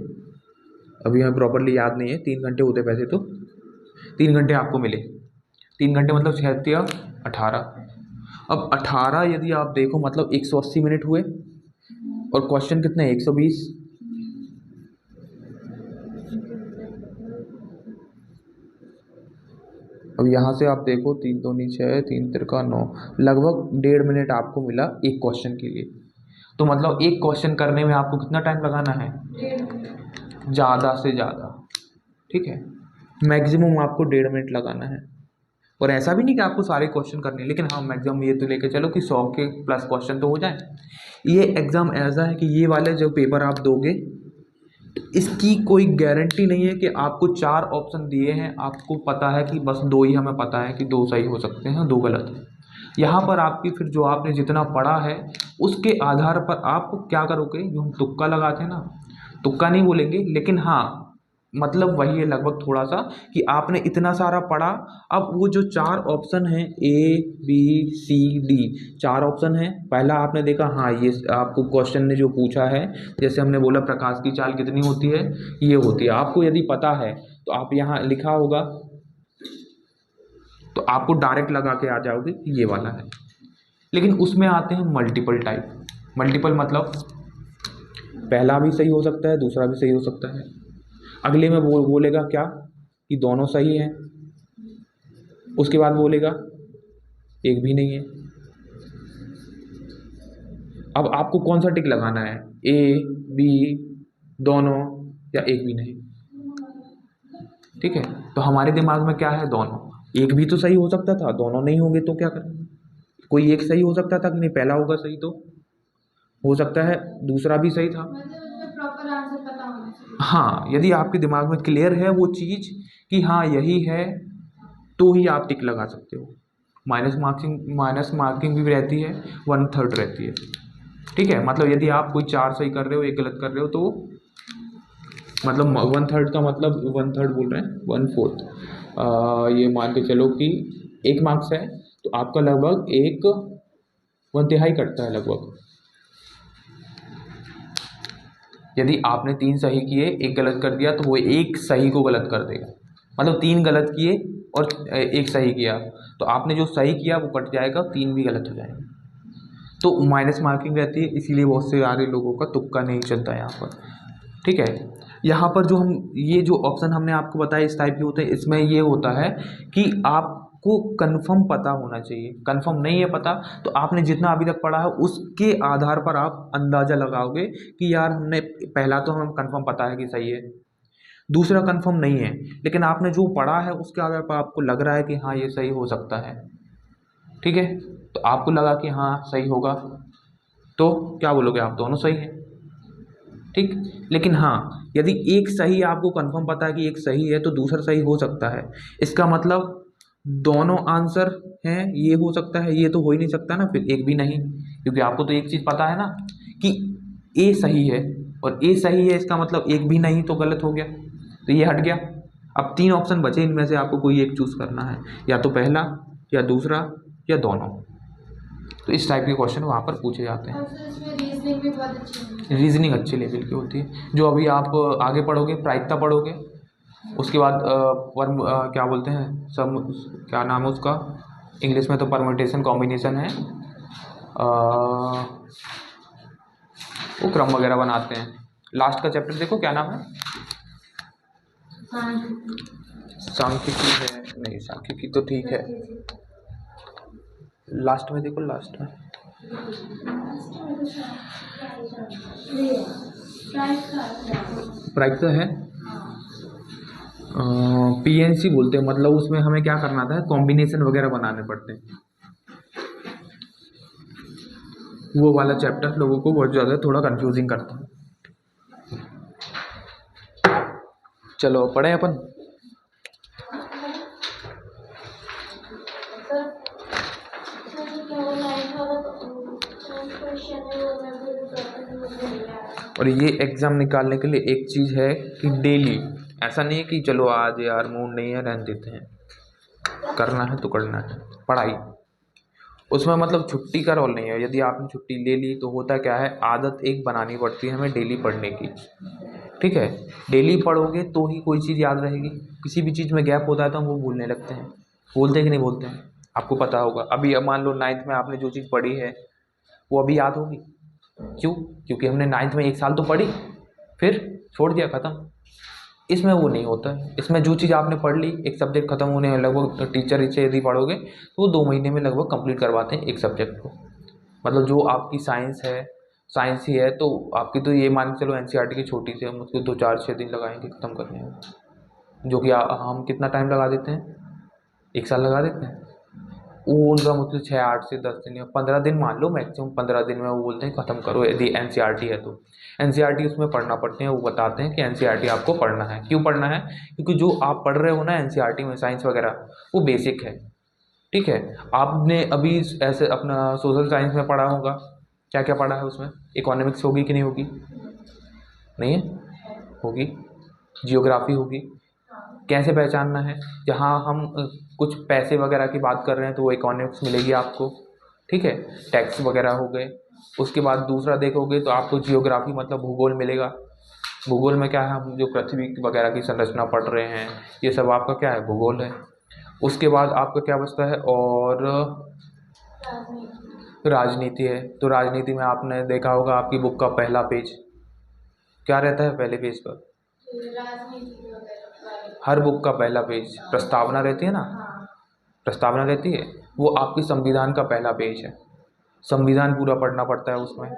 [SPEAKER 2] अभी हमें प्रॉपरली याद नहीं है, 3 घंटे होते पैसे, तो 3 घंटे आपको मिले, 3 घंटे मतलब 6 या 18। अब 18 यदि आप देखो मतलब 180 मिनट हुए, और क्वेश्चन कितने, 120। अब यहाँ से आप देखो, 3 दूनी 6, 3 तिरका 9, लगभग 1.5 मिनट आपको मिला एक क्वेश्चन के लिए। तो मतलब एक क्वेश्चन करने में आपको कितना टाइम लगाना है, ज़्यादा से ज़्यादा, ठीक है, मैक्सिमम आपको 1.5 मिनट लगाना है। और ऐसा भी नहीं कि आपको सारे क्वेश्चन करने हैं, लेकिन हाँ मैक्सिमम ये तो लेके चलो कि 100 के प्लस क्वेश्चन तो हो जाए। ये एग्ज़ाम ऐसा है कि ये वाले जो पेपर आप दोगे, तो इसकी कोई गारंटी नहीं है कि आपको 4 ऑप्शन दिए हैं, आपको पता है कि बस 2 ही हमें पता है कि 2 सही हो सकते हैं, 2 गलत हैं। यहाँ पर आपकी फिर जो आपने जितना पढ़ा है उसके आधार पर आप क्या करोगे, जो हम तुक्का लगाते हैं ना, तुक्का नहीं बोलेंगे, लेकिन हाँ मतलब वही है लगभग थोड़ा सा, कि आपने इतना सारा पढ़ा, अब वो जो 4 ऑप्शन हैं ABCD 4 ऑप्शन हैं, पहला आपने देखा, हाँ ये आपको क्वेश्चन ने जो पूछा है, जैसे हमने बोला प्रकाश की चाल कितनी होती है, ये होती है, आपको यदि पता है तो आप यहाँ लिखा होगा, तो आपको डायरेक्ट लगा के आ जाओगे ये वाला है। लेकिन उसमें आते हैं मल्टीपल टाइप, मल्टीपल मतलब पहला भी सही हो सकता है, दूसरा भी सही हो सकता है, अगले में बोलेगा क्या कि दोनों सही हैं, उसके बाद बोलेगा एक भी नहीं है। अब आपको कौन सा टिक लगाना है, A B दोनों या एक भी नहीं, ठीक है। तो हमारे दिमाग में क्या है, दोनों, एक भी तो सही हो सकता था, दोनों नहीं होंगे तो क्या करें, कोई एक सही हो सकता था कि नहीं, पहला होगा सही तो हो सकता है दूसरा भी सही था,
[SPEAKER 1] प्रॉपर आंसर पता होना चाहिए।
[SPEAKER 2] हाँ यदि आपके दिमाग में क्लियर है वो चीज़ कि हाँ यही है, तो ही आप टिक लगा सकते हो। माइनस मार्किंग भी रहती है, 1/3 रहती है, ठीक है, मतलब यदि आप कोई 4 सही कर रहे हो, 1 गलत कर रहे हो, तो मतलब 1/3 का मतलब 1/3 बोल रहे हैं, 1/4, ये मान के चलो कि 1 मार्क्स है, तो आपका लगभग 1/3 कटता है लगभग। यदि आपने 3 सही किए, 1 गलत कर दिया, तो वो 1 सही को गलत कर देगा। मतलब 3 गलत किए और 1 सही किया, तो आपने जो सही किया वो कट जाएगा, 3 भी गलत हो जाएंगे, तो माइनस मार्किंग रहती है। इसीलिए बहुत से सारे लोगों का तुक्का नहीं चलता है यहाँ पर। ठीक है, यहाँ पर जो हम ये जो ऑप्शन हमने आपको बताया इस टाइप के होते हैं, इसमें ये होता है कि आपको कंफर्म पता होना चाहिए। कंफर्म नहीं है पता, तो आपने जितना अभी तक पढ़ा है उसके आधार पर आप अंदाज़ा लगाओगे कि यार हमने पहला तो हमें कंफर्म पता है कि सही है, दूसरा कंफर्म नहीं है, लेकिन आपने जो पढ़ा है उसके आधार पर आपको लग रहा है कि हाँ ये सही हो सकता है। ठीक है, तो आपको लगा कि हाँ सही होगा, तो क्या बोलोगे आप, दोनों सही हैं। ठीक, लेकिन हाँ यदि एक सही आपको कंफर्म पता है कि एक सही है, तो दूसरा सही हो सकता है। इसका मतलब दोनों आंसर हैं, ये हो सकता है, ये तो हो ही नहीं सकता ना, फिर एक भी नहीं, क्योंकि आपको तो एक चीज़ पता है ना कि ए सही है, और ए सही है इसका मतलब एक भी नहीं तो गलत हो गया, तो ये हट गया। अब 3 ऑप्शन बचे, इनमें से आपको कोई एक चूज़ करना है, या तो पहला या दूसरा या दोनों। तो इस टाइप के क्वेश्चन वहाँ पर पूछे जाते हैं।
[SPEAKER 1] रीजनिंग भी बहुत अच्छी है।
[SPEAKER 2] रीजनिंग अच्छे लेवल की होती है, जो अभी आप आगे पढ़ोगे, प्रायिकता पढ़ोगे, उसके बाद क्या बोलते हैं सब, क्या नाम है उसका, इंग्लिश में तो परम्यूटेशन कॉम्बिनेशन है, वो क्रम वगैरह बनाते हैं। लास्ट का चैप्टर देखो, क्या नाम है, सांख्यिकी है, नहीं सांख्यिकी तो ठीक है, लास्ट में देखो, लास्ट में प्रायिकता है, पीएनसी बोलते हैं, मतलब उसमें हमें क्या करना था, कॉम्बिनेशन वगैरह बनाने पड़ते हैं। वो वाला चैप्टर लोगों को बहुत ज़्यादा थोड़ा कंफ्यूजिंग करता है। चलो पढ़ें अपन। और ये एग्ज़ाम निकालने के लिए एक चीज़ है कि डेली, ऐसा नहीं है कि चलो आज यार मूड नहीं है रहने देते हैं, करना है तो करना है पढ़ाई। उसमें मतलब छुट्टी का रोल नहीं है, यदि आपने छुट्टी ले ली तो होता क्या है, आदत एक बनानी पड़ती है हमें डेली पढ़ने की। ठीक है, डेली पढ़ोगे तो ही कोई चीज़ याद रहेगी। किसी भी चीज़ में गैप होता है तो हम वो भूलने लगते हैं। बोलते हैं कि नहीं बोलते हैं, आपको पता होगा। अभी अब मान लो 9th में आपने जो चीज़ पढ़ी है वो अभी याद होगी, क्यों, क्योंकि हमने 9th में 1 साल तो पढ़ी, फिर छोड़ दिया, ख़त्म। इसमें वो नहीं होता है, इसमें जो चीज़ आपने पढ़ ली, एक सब्जेक्ट ख़त्म होने में लगभग, टीचर से यदि पढ़ोगे तो वो 2 महीने में लगभग कंप्लीट करवाते हैं एक सब्जेक्ट को। मतलब जो आपकी साइंस है, साइंस ही है, तो आपकी तो ये मान के चलो एनसीईआरटी की छोटी सी, हम उसको 2-4-6 दिन लगाएंगे ख़त्म करने में, जो कि हम कितना टाइम लगा देते हैं, 1 साल लगा देते हैं। वो उनका मतलब 6-8 से 10 दिन या 15 दिन मान लो, मैक्सिमम 15 दिन में वो बोलते हैं ख़त्म करो, यदि एनसीईआरटी है तो। एनसीईआरटी उसमें पढ़ना पड़ते हैं, वो बताते हैं कि एनसीईआरटी आपको पढ़ना है। क्यों पढ़ना है, क्योंकि जो आप पढ़ रहे हो ना एनसीईआरटी में साइंस वगैरह, वो बेसिक है। ठीक है, आपने अभी ऐसे अपना सोशल साइंस में पढ़ा होगा, क्या क्या पढ़ा है उसमें, इकोनॉमिक्स होगी कि नहीं होगी, नहीं है, होगी, जियोग्राफी होगी, कैसे पहचानना है, जहाँ हम कुछ पैसे वगैरह की बात कर रहे हैं तो वो इकोनॉमिक्स मिलेगी आपको। ठीक है, टैक्स वगैरह हो गए। उसके बाद दूसरा देखोगे तो आपको जियोग्राफी मतलब भूगोल मिलेगा। भूगोल में क्या है, हम जो पृथ्वी वगैरह की संरचना पढ़ रहे हैं, ये सब आपका क्या है, भूगोल है। उसके बाद आपका क्या बचता है, और राजनीति है। तो राजनीति में आपने देखा होगा आपकी बुक का पहला पेज क्या रहता है, पहले पेज पर हर बुक का पहला पेज प्रस्तावना रहती है ना, प्रस्तावना रहती है, वो आपकी संविधान का पहला पेज है। संविधान पूरा पढ़ना पड़ता है उसमें।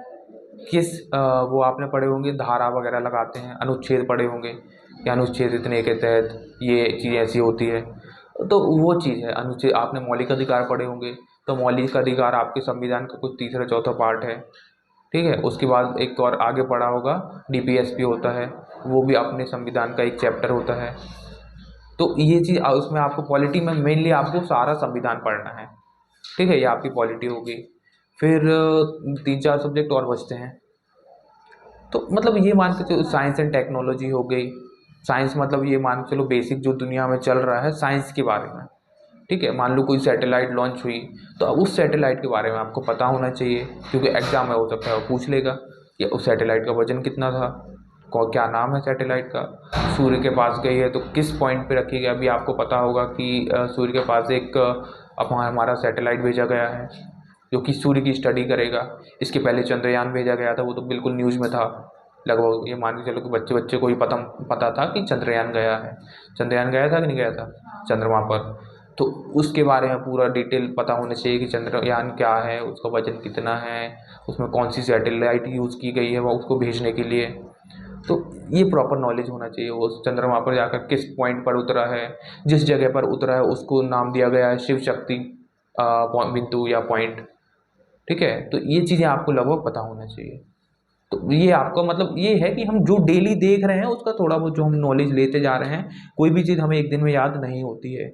[SPEAKER 2] किस वो आपने पढ़े होंगे, धारा वगैरह लगाते हैं, अनुच्छेद पढ़े होंगे कि अनुच्छेद इतने के तहत ये चीज़ ऐसी होती है, तो वो चीज़ है अनुच्छेद। आपने मौलिक अधिकार पढ़े होंगे, तो मौलिक अधिकार आपके संविधान का कुछ तीसरा चौथा पार्ट है। ठीक है, उसके बाद एक और आगे पढ़ा होगा डीपीएसपी होता है, वो भी अपने संविधान का एक चैप्टर होता है। तो ये चीज़ उसमें आपको पॉलिटी में मेनली आपको सारा संविधान पढ़ना है। ठीक है, ये आपकी पॉलिटी होगी। फिर 3-4 सब्जेक्ट और बचते हैं। तो मतलब ये मान के चलो साइंस एंड टेक्नोलॉजी हो गई। साइंस मतलब ये मान के चलो बेसिक जो दुनिया में चल रहा है साइंस के बारे में, ठीक है। मान लो कोई सैटेलाइट लॉन्च हुई तो अब उस सैटेलाइट के बारे में आपको पता होना चाहिए, क्योंकि एग्जाम में हो सकता है वो पूछ लेगा कि उस सैटेलाइट का वजन कितना था, क्या नाम है सैटेलाइट का, सूर्य के पास गई है तो किस पॉइंट पे रखी गई। अभी आपको पता होगा कि सूर्य के पास एक हमारा सैटेलाइट भेजा गया है जो कि सूर्य की स्टडी करेगा। इसके पहले चंद्रयान भेजा गया था, वो तो बिल्कुल न्यूज़ में था। लगभग ये मान के चलो कि बच्चे बच्चे को ही पता था कि चंद्रयान गया है। चंद्रयान गया था कि नहीं गया था चंद्रमा पर, तो उसके बारे में पूरा डिटेल पता होना चाहिए कि चंद्रयान क्या है, उसका वजन कितना है, उसमें कौन सी सैटेलाइट यूज़ की गई है वो उसको भेजने के लिए। तो ये प्रॉपर नॉलेज होना चाहिए। वो चंद्रमा पर जाकर किस पॉइंट पर उतरा है, जिस जगह पर उतरा है उसको नाम दिया गया है शिव शक्ति बिंदु या पॉइंट, ठीक है। तो ये चीज़ें आपको लगभग पता होना चाहिए। तो ये आपका मतलब ये है कि हम जो डेली देख रहे हैं उसका थोड़ा बहुत जो हम नॉलेज लेते जा रहे हैं। कोई भी चीज़ हमें एक दिन में याद नहीं होती है।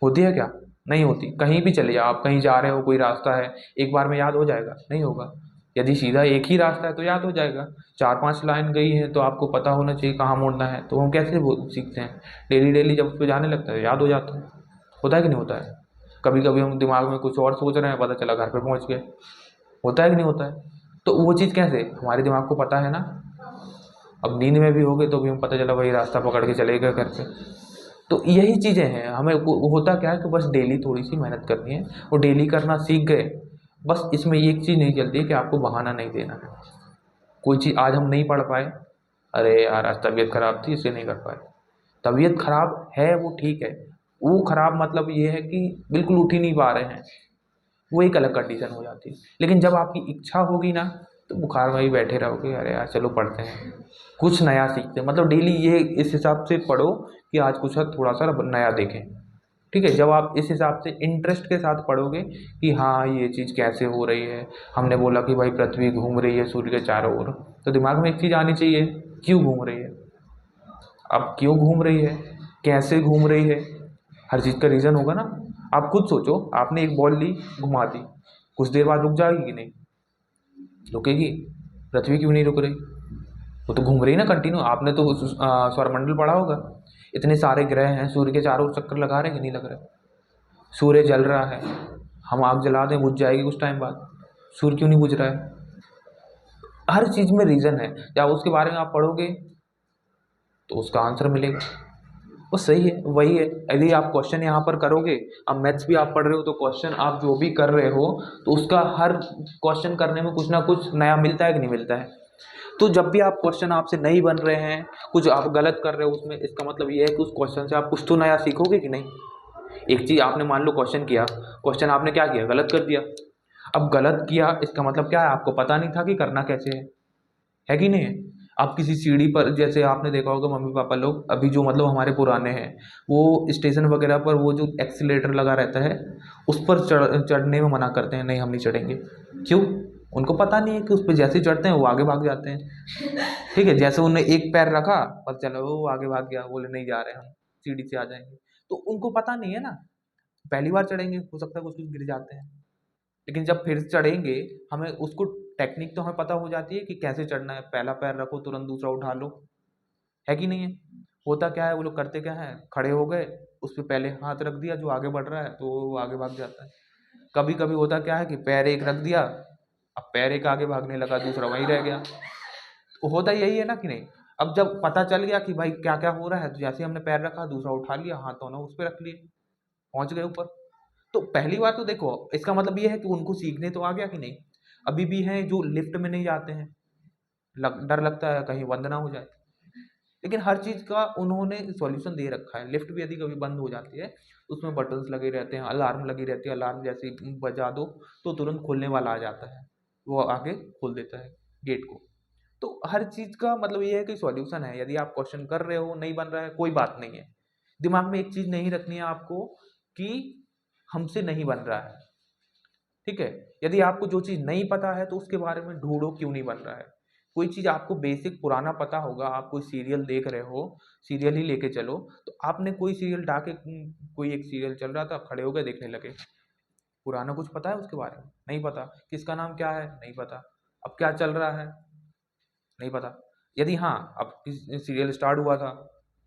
[SPEAKER 2] होती है क्या? नहीं होती। कहीं भी चले जाओ आप, कहीं जा रहे हो, कोई रास्ता है, एक बार में याद हो जाएगा? नहीं होगा। यदि सीधा एक ही रास्ता है तो याद हो जाएगा। 4-5 लाइन गई है तो आपको पता होना चाहिए कहाँ मुड़ना है, तो हम कैसे सीखते हैं? डेली डेली जब उस पर जाने लगता है याद हो जाता है। होता है कि नहीं होता है? कभी कभी हम दिमाग में कुछ और सोच रहे हैं, पता चला घर पे पहुंच गए। होता है कि नहीं होता है? तो वो चीज़ कैसे? हमारे दिमाग को पता है ना। अब नींद में भी हो गए तो भी हम पता चला वही रास्ता पकड़ के चले गए घर पे। तो यही चीज़ें हैं। हमें होता क्या है कि बस डेली थोड़ी सी मेहनत करनी है और डेली करना सीख गए। बस इसमें एक चीज़ नहीं चलती है कि आपको बहाना नहीं देना है। कोई चीज़ आज हम नहीं पढ़ पाए, अरे यार आज तबीयत खराब थी इसलिए नहीं कर पाए। तबीयत खराब है वो ठीक है, वो खराब मतलब ये है कि बिल्कुल उठ ही नहीं पा रहे हैं, वो एक अलग कंडीशन हो जाती है। लेकिन जब आपकी इच्छा होगी ना तो बुखार में ही बैठे रहोगे, अरे यार चलो पढ़ते हैं, कुछ नया सीखते हैं। मतलब डेली ये इस हिसाब से पढ़ो कि आज कुछ थोड़ा सा नया देखें, ठीक है। जब आप इस हिसाब से इंटरेस्ट के साथ पढ़ोगे कि हाँ ये चीज़ कैसे हो रही है, हमने बोला कि भाई पृथ्वी घूम रही है सूर्य के चारों ओर, तो दिमाग में एक चीज़ आनी चाहिए, क्यों घूम रही है। अब क्यों घूम रही है, कैसे घूम रही है, हर चीज़ का रीज़न होगा ना। आप खुद सोचो, आपने एक बॉल ली, घुमा दी, कुछ देर बाद रुक जाएगी कि नहीं? रुकेगी। पृथ्वी क्यों नहीं रुक रही? वो तो घूम रही है ना कंटिन्यू। आपने तो सौरमंडल पढ़ा होगा, इतने सारे ग्रह हैं, सूर्य के चारों ओर चक्कर लगा रहे हैं कि नहीं लग रहे? सूर्य जल रहा है, हम आग जला दें बुझ जाएगी कुछ टाइम बाद, सूर्य क्यों नहीं बुझ रहा है? हर चीज़ में रीज़न है। जब उसके बारे में आप पढ़ोगे तो उसका आंसर मिलेगा। वो सही है, वही है। यदि आप क्वेश्चन यहाँ पर करोगे, अब मैथ्स भी आप पढ़ रहे हो तो क्वेश्चन आप जो भी कर रहे हो तो उसका हर क्वेश्चन करने में कुछ ना कुछ नया मिलता है कि नहीं मिलता है? तो जब भी आप क्वेश्चन आपसे नहीं बन रहे हैं, कुछ आप गलत कर रहे हो उसमें, इसका मतलब ये है कि उस क्वेश्चन से आप कुछ तो नया सीखोगे कि नहीं। एक चीज़ आपने मान लो क्वेश्चन किया, क्वेश्चन आपने क्या किया, गलत कर दिया। अब गलत किया इसका मतलब क्या है, आपको पता नहीं था कि करना कैसे है कि नहीं है। आप किसी सीढ़ी पर, जैसे आपने देखा होगा मम्मी पापा लोग अभी जो मतलब हमारे पुराने हैं, वो स्टेशन वगैरह पर वो जो एक्सीलेटर लगा रहता है उस पर चढ़ने में मना करते हैं, नहीं हम नहीं चढ़ेंगे। क्यों? उनको पता नहीं है कि उस पर जैसे चढ़ते हैं वो आगे भाग जाते हैं, ठीक है। जैसे उन्होंने एक पैर रखा, पता चला वो आगे भाग गया, बोले नहीं जा रहे हम, सीढ़ी से आ जाएंगे। तो उनको पता नहीं है ना, पहली बार चढ़ेंगे, हो सकता है कुछ कुछ गिर जाते हैं। लेकिन जब फिर चढ़ेंगे, हमें उसको टेक्निक तो हमें पता हो जाती है कि कैसे चढ़ना है, पहला पैर रखो तुरंत दूसरा उठा लो, है कि नहीं है। होता क्या है, वो लोग करते क्या है, खड़े हो गए, उस पर पहले हाथ रख दिया, जो आगे बढ़ रहा है तो वो आगे भाग जाता है। कभी कभी होता क्या है कि पैर एक रख दिया, अब पैर एक आगे भागने लगा, दूसरा वहीं रह गया। तो होता यही है ना कि नहीं। अब जब पता चल गया कि भाई क्या क्या हो रहा है, तो जैसे हमने पैर रखा दूसरा उठा लिया, हाथ दोनों उस पर रख लिए, पहुंच गए ऊपर। तो पहली बार तो देखो, इसका मतलब ये है कि उनको सीखने तो आ गया कि नहीं। अभी भी हैं जो लिफ्ट में नहीं जाते हैं, डर लगता है कहीं बंद ना हो जाए। लेकिन हर चीज़ का उन्होंने सॉल्यूशन दे रखा है। लिफ्ट भी यदि कभी बंद हो जाती है, उसमें बटन्स लगे रहते हैं, अलार्म लगी रहती है, अलार्म जैसे ही बजा दो तो तुरंत खोलने वाला आ जाता है, वो आके खोल देता है गेट को। तो हर चीज़ का मतलब ये है कि सॉल्यूशन है। यदि आप क्वेश्चन कर रहे हो, नहीं बन रहा है, कोई बात नहीं है। दिमाग में एक चीज़ नहीं रखनी है आपको कि हमसे नहीं बन रहा है, ठीक है। यदि आपको जो चीज़ नहीं पता है तो उसके बारे में ढूंढो क्यों नहीं बन रहा है। कोई चीज़ आपको बेसिक पुराना पता होगा, आप कोई सीरियल देख रहे हो, सीरियल ही लेके चलो, तो आपने कोई सीरियल कोई एक सीरियल चल रहा था, खड़े हो गए देखने लगे, पुराना कुछ पता है उसके बारे में? नहीं पता। किसका नाम क्या है? नहीं पता। अब क्या चल रहा है? नहीं पता। यदि हाँ, अब सीरियल स्टार्ट हुआ था,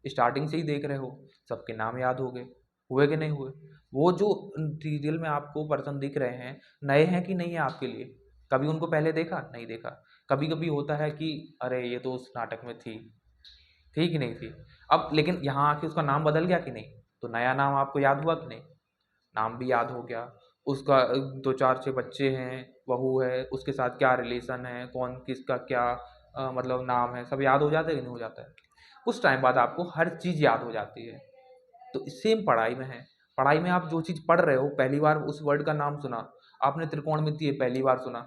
[SPEAKER 2] स्टार्टिंग से ही देख रहे हो, सबके नाम याद हो गए, हुए कि नहीं हुए? वो जो सीरियल में आपको पर्सन दिख रहे हैं, नए हैं कि नहीं है आपके लिए? कभी उनको पहले देखा? नहीं देखा। कभी कभी होता है कि अरे ये तो उस नाटक में थी कि नहीं थी। अब लेकिन यहाँ आके उसका नाम बदल गया कि नहीं? तो नया नाम आपको याद हुआ कि नहीं? नाम भी याद हो गया, उसका 2 4 6 बच्चे हैं, बहू है, उसके साथ क्या रिलेशन है, कौन किसका क्या मतलब नाम है, सब याद हो जाता है कि नहीं हो जाता है? उस टाइम बाद आपको हर चीज़ याद हो जाती है। तो सेम पढ़ाई में है। पढ़ाई में आप जो चीज़ पढ़ रहे हो, पहली बार उस वर्ड का नाम सुना, आपने त्रिकोणमिति पहली बार सुना,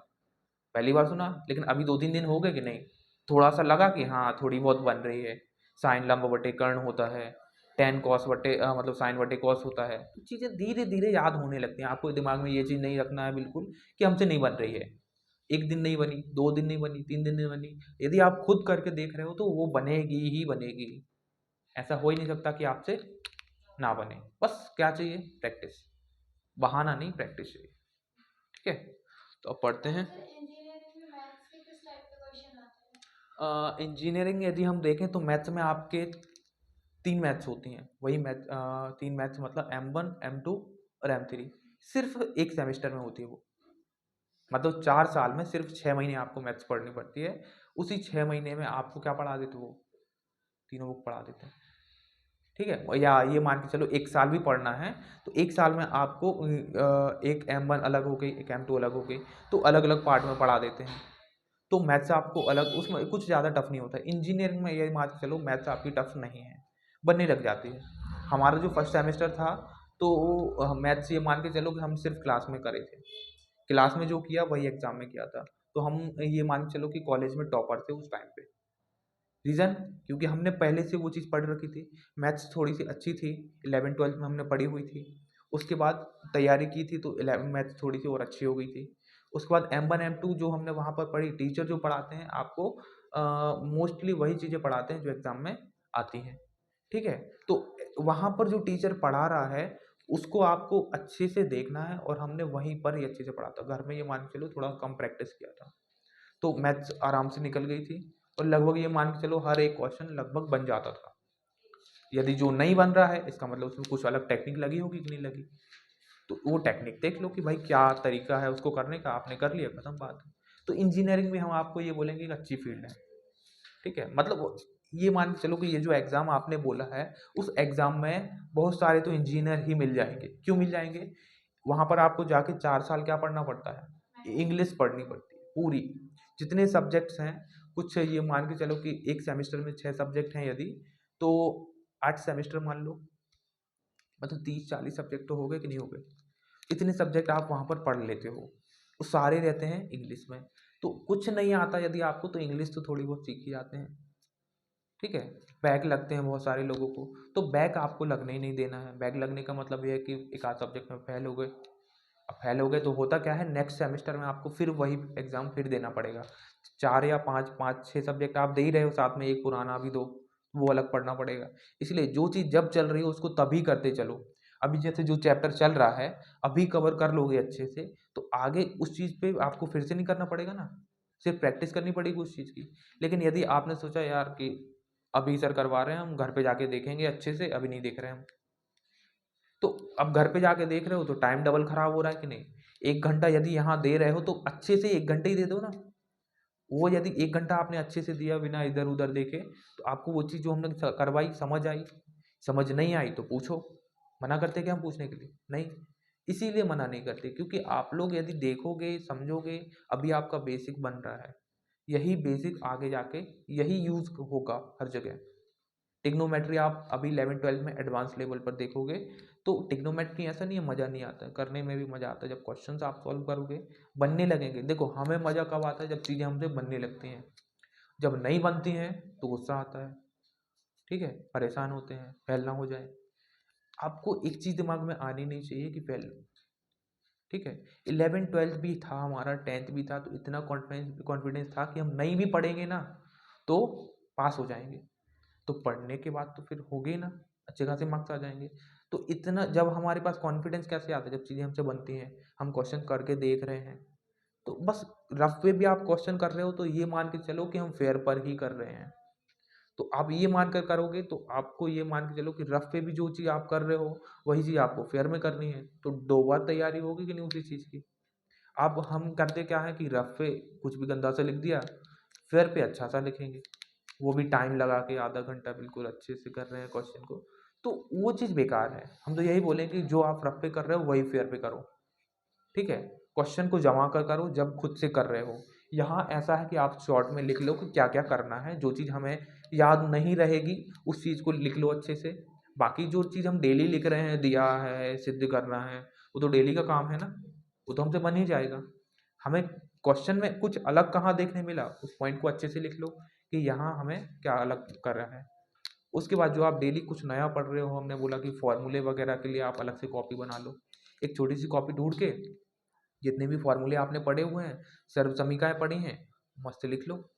[SPEAKER 2] पहली बार सुना, लेकिन अभी 2 3 दिन हो गए कि नहीं? थोड़ा सा लगा कि हाँ थोड़ी बहुत बन रही है। साइन लंब बटे कर्ण होता है, टेन कॉस बटे मतलब साइन बटे कॉस होता है। तो चीज़ें धीरे धीरे याद होने लगती हैं। आपको दिमाग में ये चीज़ नहीं रखना है बिल्कुल कि हमसे नहीं बन रही है। एक दिन नहीं बनी, 2 दिन नहीं बनी, 3 दिन नहीं बनी, यदि आप खुद करके देख रहे हो तो वो बनेगी ही बनेगी। ऐसा हो ही नहीं सकता कि आपसे ना बने। बस क्या चाहिए? प्रैक्टिस। बहाना नहीं, प्रैक्टिस चाहिए। ठीक है, तो अब पढ़ते हैं।
[SPEAKER 1] सर इंजीनियरिंग में मैथ्स के किस टाइप के क्वेश्चन आते हैं?
[SPEAKER 2] इंजीनियरिंग यदि हम देखें तो मैथ्स में आपके 3 मैथ्स होती हैं। वही मैथ 3 मैथ्स मतलब M1 M2 और M3। सिर्फ एक सेमेस्टर में होती है वो। मतलब 4 साल में सिर्फ 6 महीने आपको मैथ्स पढ़नी पड़ती है। उसी 6 महीने में आपको क्या पढ़ा देते वो? तीनों बुक पढ़ा देते हैं। ठीक है, या ये मान के चलो 1 साल भी पढ़ना है तो 1 साल में आपको एक M1 अलग हो गई, एक M2 अलग हो गई, तो अलग अलग पार्ट में पढ़ा देते हैं। तो मैथ्स आपको अलग, उसमें कुछ ज़्यादा टफ नहीं होता है। इंजीनियरिंग में ये मान के चलो मैथ्स आपकी टफ नहीं है, बनने लग जाती है। हमारा जो फर्स्ट सेमेस्टर था तो मैथ्स ये मान के चलो कि हम सिर्फ क्लास में करे थे। क्लास में जो किया वही एग्जाम में किया था। तो हम ये मान के चलो कि कॉलेज में टॉपर थे उस टाइम पे। रीज़न, क्योंकि हमने पहले से वो चीज़ पढ़ रखी थी। मैथ्स थोड़ी सी अच्छी थी, 11 12 में हमने पढ़ी हुई थी। उसके बाद तैयारी की थी तो मैथ्स थोड़ी सी और अच्छी हो गई थी। उसके बाद M1 M2 जो हमने वहाँ पर पढ़ी, टीचर जो पढ़ाते हैं आपको मोस्टली वही चीज़ें पढ़ाते हैं जो एग्ज़ाम में आती हैं। ठीक है, तो वहाँ पर जो टीचर पढ़ा रहा है उसको आपको अच्छे से देखना है, और हमने वहीं पर ही अच्छे से पढ़ा था। घर में ये मान के चलो थोड़ा कम प्रैक्टिस किया था, तो मैथ्स आराम से निकल गई थी। और लगभग ये मान के चलो हर एक क्वेश्चन लगभग बन जाता था। यदि जो नहीं बन रहा है इसका मतलब उसमें कुछ अलग टेक्निक लगी होगी कि नहीं लगी, तो वो टेक्निक देख लो कि भाई क्या तरीका है उसको करने का, आपने कर लिया, खत्म बात है। तो इंजीनियरिंग में हम आपको ये बोलेंगे कि अच्छी फील्ड है। ठीक है, मतलब ये मान के चलो कि ये जो एग्ज़ाम आपने बोला है, उस एग्ज़ाम में बहुत सारे तो इंजीनियर ही मिल जाएंगे। क्यों मिल जाएंगे? वहाँ पर आपको जाके 4 साल क्या पढ़ना पड़ता है? इंग्लिश पढ़नी पड़ती है पूरी। जितने सब्जेक्ट्स हैं, कुछ ये मान के चलो कि एक सेमेस्टर में 6 सब्जेक्ट हैं यदि, तो 8 सेमेस्टर मान लो, मतलब 30 40 सब्जेक्ट तो हो गए कि नहीं हो गए? इतने सब्जेक्ट आप वहाँ पर पढ़ लेते हो, वो सारे रहते हैं इंग्लिश में। तो कुछ नहीं आता यदि आपको, तो इंग्लिश तो थोड़ी बहुत सीख ही जाते हैं। ठीक है, बैक लगते हैं बहुत सारे लोगों को, तो बैक आपको लगने ही नहीं देना है। बैक लगने का मतलब ये है कि एक आध सब्जेक्ट में फेल हो गए। अब फेल हो गए तो होता क्या है, नेक्स्ट सेमेस्टर में आपको फिर वही एग्ज़ाम फिर देना पड़ेगा। 4 या 5 5 6 सब्जेक्ट आप दे ही रहे हो, साथ में एक पुराना भी दो, वो अलग पढ़ना पड़ेगा। इसलिए जो चीज़ जब चल रही है उसको तभी करते चलो। अभी जैसे जो चैप्टर चल रहा है, अभी कवर कर लोगे अच्छे से, तो आगे उस चीज़ पे आपको फिर से नहीं करना पड़ेगा ना, सिर्फ प्रैक्टिस करनी पड़ेगी उस चीज़ की। लेकिन यदि आपने सोचा यार कि अभी सर करवा रहे हैं, हम घर पे जाके देखेंगे अच्छे से, अभी नहीं देख रहे हैं हम, तो अब घर पे जाके देख रहे हो तो टाइम डबल खराब हो रहा है कि नहीं? 1 घंटा यदि यहाँ दे रहे हो तो अच्छे से 1 घंटे ही दे दो ना। वो यदि 1 घंटा आपने अच्छे से दिया बिना इधर उधर देखे, तो आपको वो चीज़ जो हमने करवाई समझ आई। समझ नहीं आई तो पूछो। मना करते क्या हम पूछने के लिए? नहीं। इसीलिए मना नहीं करते क्योंकि आप लोग यदि देखोगे समझोगे, अभी आपका बेसिक बन रहा है, यही बेसिक आगे जाके यही यूज होगा हर जगह। टिग्नोमेट्री आप अभी 11 12 में एडवांस लेवल पर देखोगे, तो टिग्नोमेट्री ऐसा नहीं है मज़ा नहीं आता है, करने में भी मज़ा आता है। जब क्वेश्चंस आप सॉल्व करोगे, बनने लगेंगे। देखो हमें मज़ा कब आता है? जब चीज़ें हमसे बनने लगती हैं। जब नहीं बनती हैं तो गुस्सा आता है। ठीक है, परेशान होते हैं, फेल ना हो जाए। आपको एक चीज़ दिमाग में आनी नहीं चाहिए कि फेल। ठीक है, 11 12 भी था हमारा, 10th भी था, तो इतना कॉन्फिडेंस था कि हम नहीं भी पढ़ेंगे ना तो पास हो जाएंगे। तो पढ़ने के बाद तो फिर हो गए ना, अच्छे खासे मार्क्स आ जाएंगे। तो तो इतना जब हमारे पास कॉन्फिडेंस कैसे आता है, जब चीज़ें हमसे बनती हैं, हम क्वेश्चन करके देख रहे हैं, तो बस रफ वे भी आप क्वेश्चन कर रहे हो तो ये मान के चलो कि हम फेयर पर ही कर रहे हैं। तो आप ये मान कर करोगे तो आपको ये मान के चलो कि रफ पे भी जो चीज़ आप कर रहे हो वही चीज़ आपको फेयर में करनी है, तो 2 बार तैयारी होगी कि नहीं उसी चीज़ की। अब हम करते क्या है कि रफ पे कुछ भी गंदा सा लिख दिया, फेयर पे अच्छा सा लिखेंगे, वो भी टाइम लगा के आधा घंटा बिल्कुल अच्छे से कर रहे हैं क्वेश्चन को, तो वो चीज़ बेकार है। हम तो यही बोलेंगे कि जो आप रफ पे कर रहे हो वही फेयर पे करो, ठीक है। क्वेश्चन को जमा कर करो जब खुद से कर रहे हो। यहाँ ऐसा है कि आप शॉर्ट में लिख लो कि क्या क्या करना है, जो चीज़ हमें याद नहीं रहेगी उस चीज़ को लिख लो अच्छे से। बाकी जो चीज़ हम डेली लिख रहे हैं, दिया है, सिद्ध करना है, वो तो डेली का काम है ना, वो तो हमसे बन ही जाएगा। हमें क्वेश्चन में कुछ अलग कहाँ देखने मिला, उस पॉइंट को अच्छे से लिख लो कि यहाँ हमें क्या अलग कर रहा है। उसके बाद जो आप डेली कुछ नया पढ़ रहे हो, हमने बोला कि फॉर्मूले वगैरह के लिए आप अलग से कॉपी बना लो। एक छोटी सी कॉपी ढूंढ के जितने भी फॉर्मूले आपने पढ़े हुए हैं, सर्व समीकरण पढ़ी हैं, मस्त लिख लो,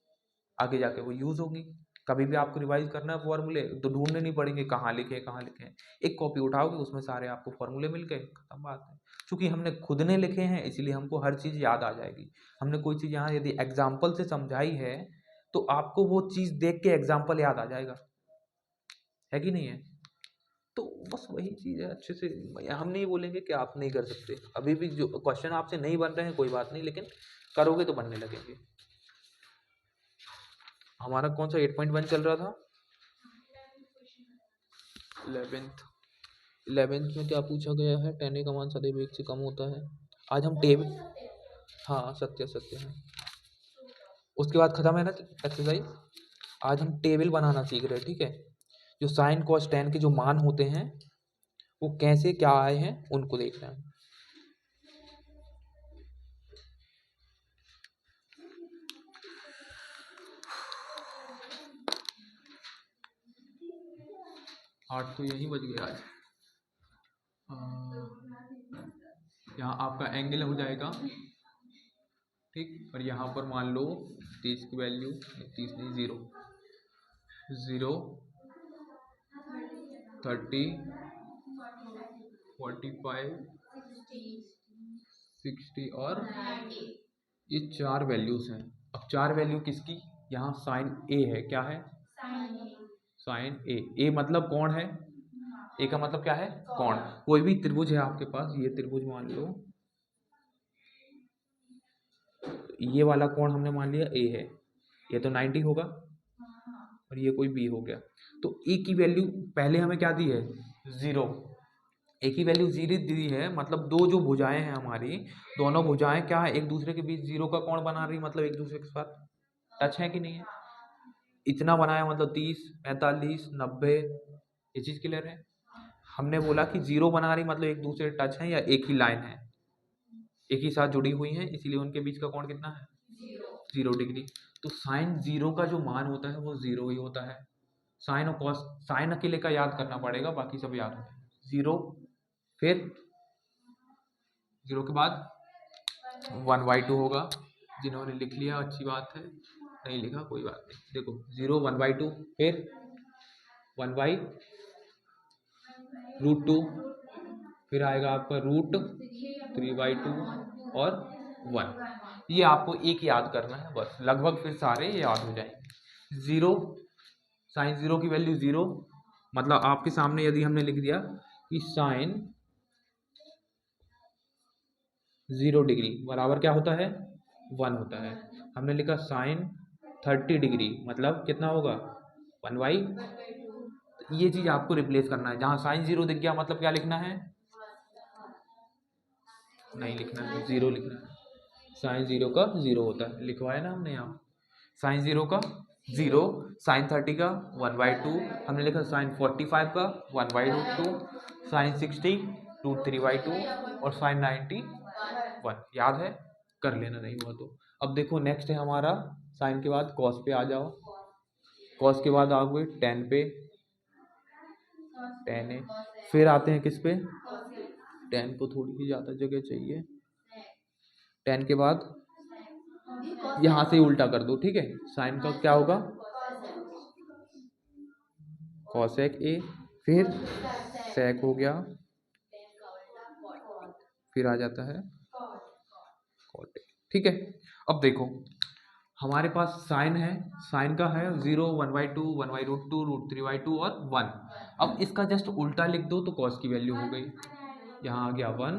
[SPEAKER 2] आगे जाके वो यूज़ होगी। कभी भी आपको रिवाइज करना है फॉर्मूले तो ढूंढने नहीं पड़ेंगे कहाँ लिखे कहाँ लिखे हैं। एक कॉपी उठाओगे उसमें सारे आपको फॉर्मूले मिल गए, खत्म बात है। क्योंकि हमने खुद ने लिखे हैं इसीलिए हमको हर चीज़ याद आ जाएगी। हमने कोई चीज़ यहाँ यदि एग्जाम्पल से समझाई है तो आपको वो चीज़ देख के एग्जाम्पल याद आ जाएगा, है कि नहीं है। तो बस वही चीज़ है अच्छे से। हम नहीं बोलेंगे कि आप नहीं कर सकते, अभी भी जो क्वेश्चन आपसे नहीं बन रहे हैं कोई बात नहीं, लेकिन करोगे तो बनने लगेंगे। हमारा कौन सा 8.1 चल रहा था, 11th में क्या पूछा गया है, 10 का मान सदैव 1 से कम होता है। आज हम टेबल, हाँ सत्य सत्य है, उसके बाद खत्म है ना एक्सरसाइज। आज हम टेबल बनाना सीख रहे हैं, ठीक है। जो साइन कॉस टेन के जो मान होते हैं वो कैसे क्या आए हैं उनको देखना है। आठ तो यही बज गया आज। यहाँ आपका एंगल हो जाएगा, ठीक। और यहाँ पर मान लो 30 की वैल्यू, 30 नहीं 0, 30, 45, 60 और ये 4 वैल्यूज हैं। अब 4 वैल्यू किसकी, यहाँ साइन ए है, क्या है साइन ए। ए मतलब कौन है, ए का मतलब क्या है कौन। कोई भी त्रिभुज है आपके पास, ये त्रिभुज मान लो, ये वाला कोण हमने मान लिया ए है, ये तो 90 होगा और ये कोई बी हो गया। तो ए की वैल्यू पहले हमें क्या दी है 0, ए की वैल्यू 0 दी है, मतलब दो जो भुजाएं हैं हमारी, दोनों भुजाएं क्या है एक दूसरे के बीच 0 का कोण बना रही, मतलब एक दूसरे के साथ टच है कि नहीं है। इतना बनाया मतलब 30, 45, 90, ये चीज़ क्लियर है। हमने बोला कि 0 बना रही मतलब एक दूसरे टच है या एक ही लाइन है, एक ही साथ जुड़ी हुई हैं, इसीलिए उनके बीच का कोण कितना है 0 डिग्री। तो साइन 0 का जो मान होता है वो 0 ही होता है। साइन और कॉस, साइन अकेले का याद करना पड़ेगा, बाकी सब याद होता है। 0 फिर 0 के बाद 1/2 होगा, जिन्होंने लिख लिया अच्छी बात है, नहीं लिखा कोई बात नहीं। देखो 0 1/2, फिर 1/√2, फिर आएगा आपका √3/2 और 1। ये आपको एक याद करना है बस, लगभग फिर सारे याद हो जाएंगे। 0 साइन 0 की वैल्यू 0, मतलब आपके सामने यदि हमने लिख दिया कि साइन 0 डिग्री बराबर क्या होता है 1 होता है। हमने लिखा साइन 30 डिग्री मतलब कितना होगा 1/, ये चीज़ आपको रिप्लेस करना है। जहाँ साइन 0 दिख गया मतलब क्या लिखना है, नहीं लिखना है, 0 लिखना है। साइन 0 का 0 होता है, लिखवाया ना हमने यहाँ, साइन 0 का 0, साइन 30 का 1/2, हमने लिखा साइन 45 का 1/√2, साइन 60 √3/2 और साइन 90 1। याद है, कर लेना नहीं हुआ तो। अब देखो नेक्स्ट है हमारा साइन के बाद कॉस पे आ जाओ, कॉस के बाद आओगे टेन पे, टेन है, फिर आते हैं किस पे, टेन को थोड़ी ही ज़्यादा जगह चाहिए, टेन के बाद यहाँ से उल्टा कर दो, ठीक है। साइन का क्या होगा कॉसेक ए, फिर सेक हो गया, फिर आ जाता है कॉट। ठीक है, अब देखो हमारे पास साइन है, साइन का है 0, 1/2, 1/√2, √3/2 और 1। अब इसका जस्ट उल्टा लिख दो तो कॉस की वैल्यू हो गई। यहाँ आ गया 1,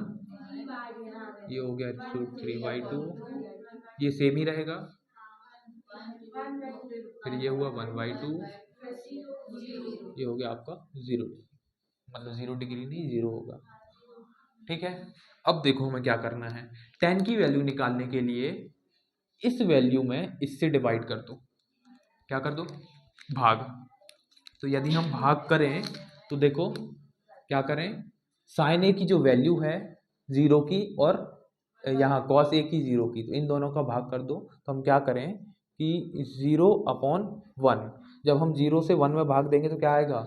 [SPEAKER 2] ये हो गया √3/2, ये सेम ही रहेगा, फिर ये हुआ 1/2, ये हो गया आपका 0, मतलब 0 डिग्री नहीं 0 होगा। ठीक है, अब देखो हमें क्या करना है, tan की वैल्यू निकालने के लिए इस वैल्यू में इससे डिवाइड कर दो, क्या कर दो, भाग। तो यदि हम भाग करें तो देखो क्या करें, साइन ए की जो वैल्यू है 0 की और यहाँ कॉस ए की 0 की, तो इन दोनों का भाग कर दो। तो हम क्या करें कि 0/1, जब हम 0 से 1 में भाग देंगे तो क्या आएगा,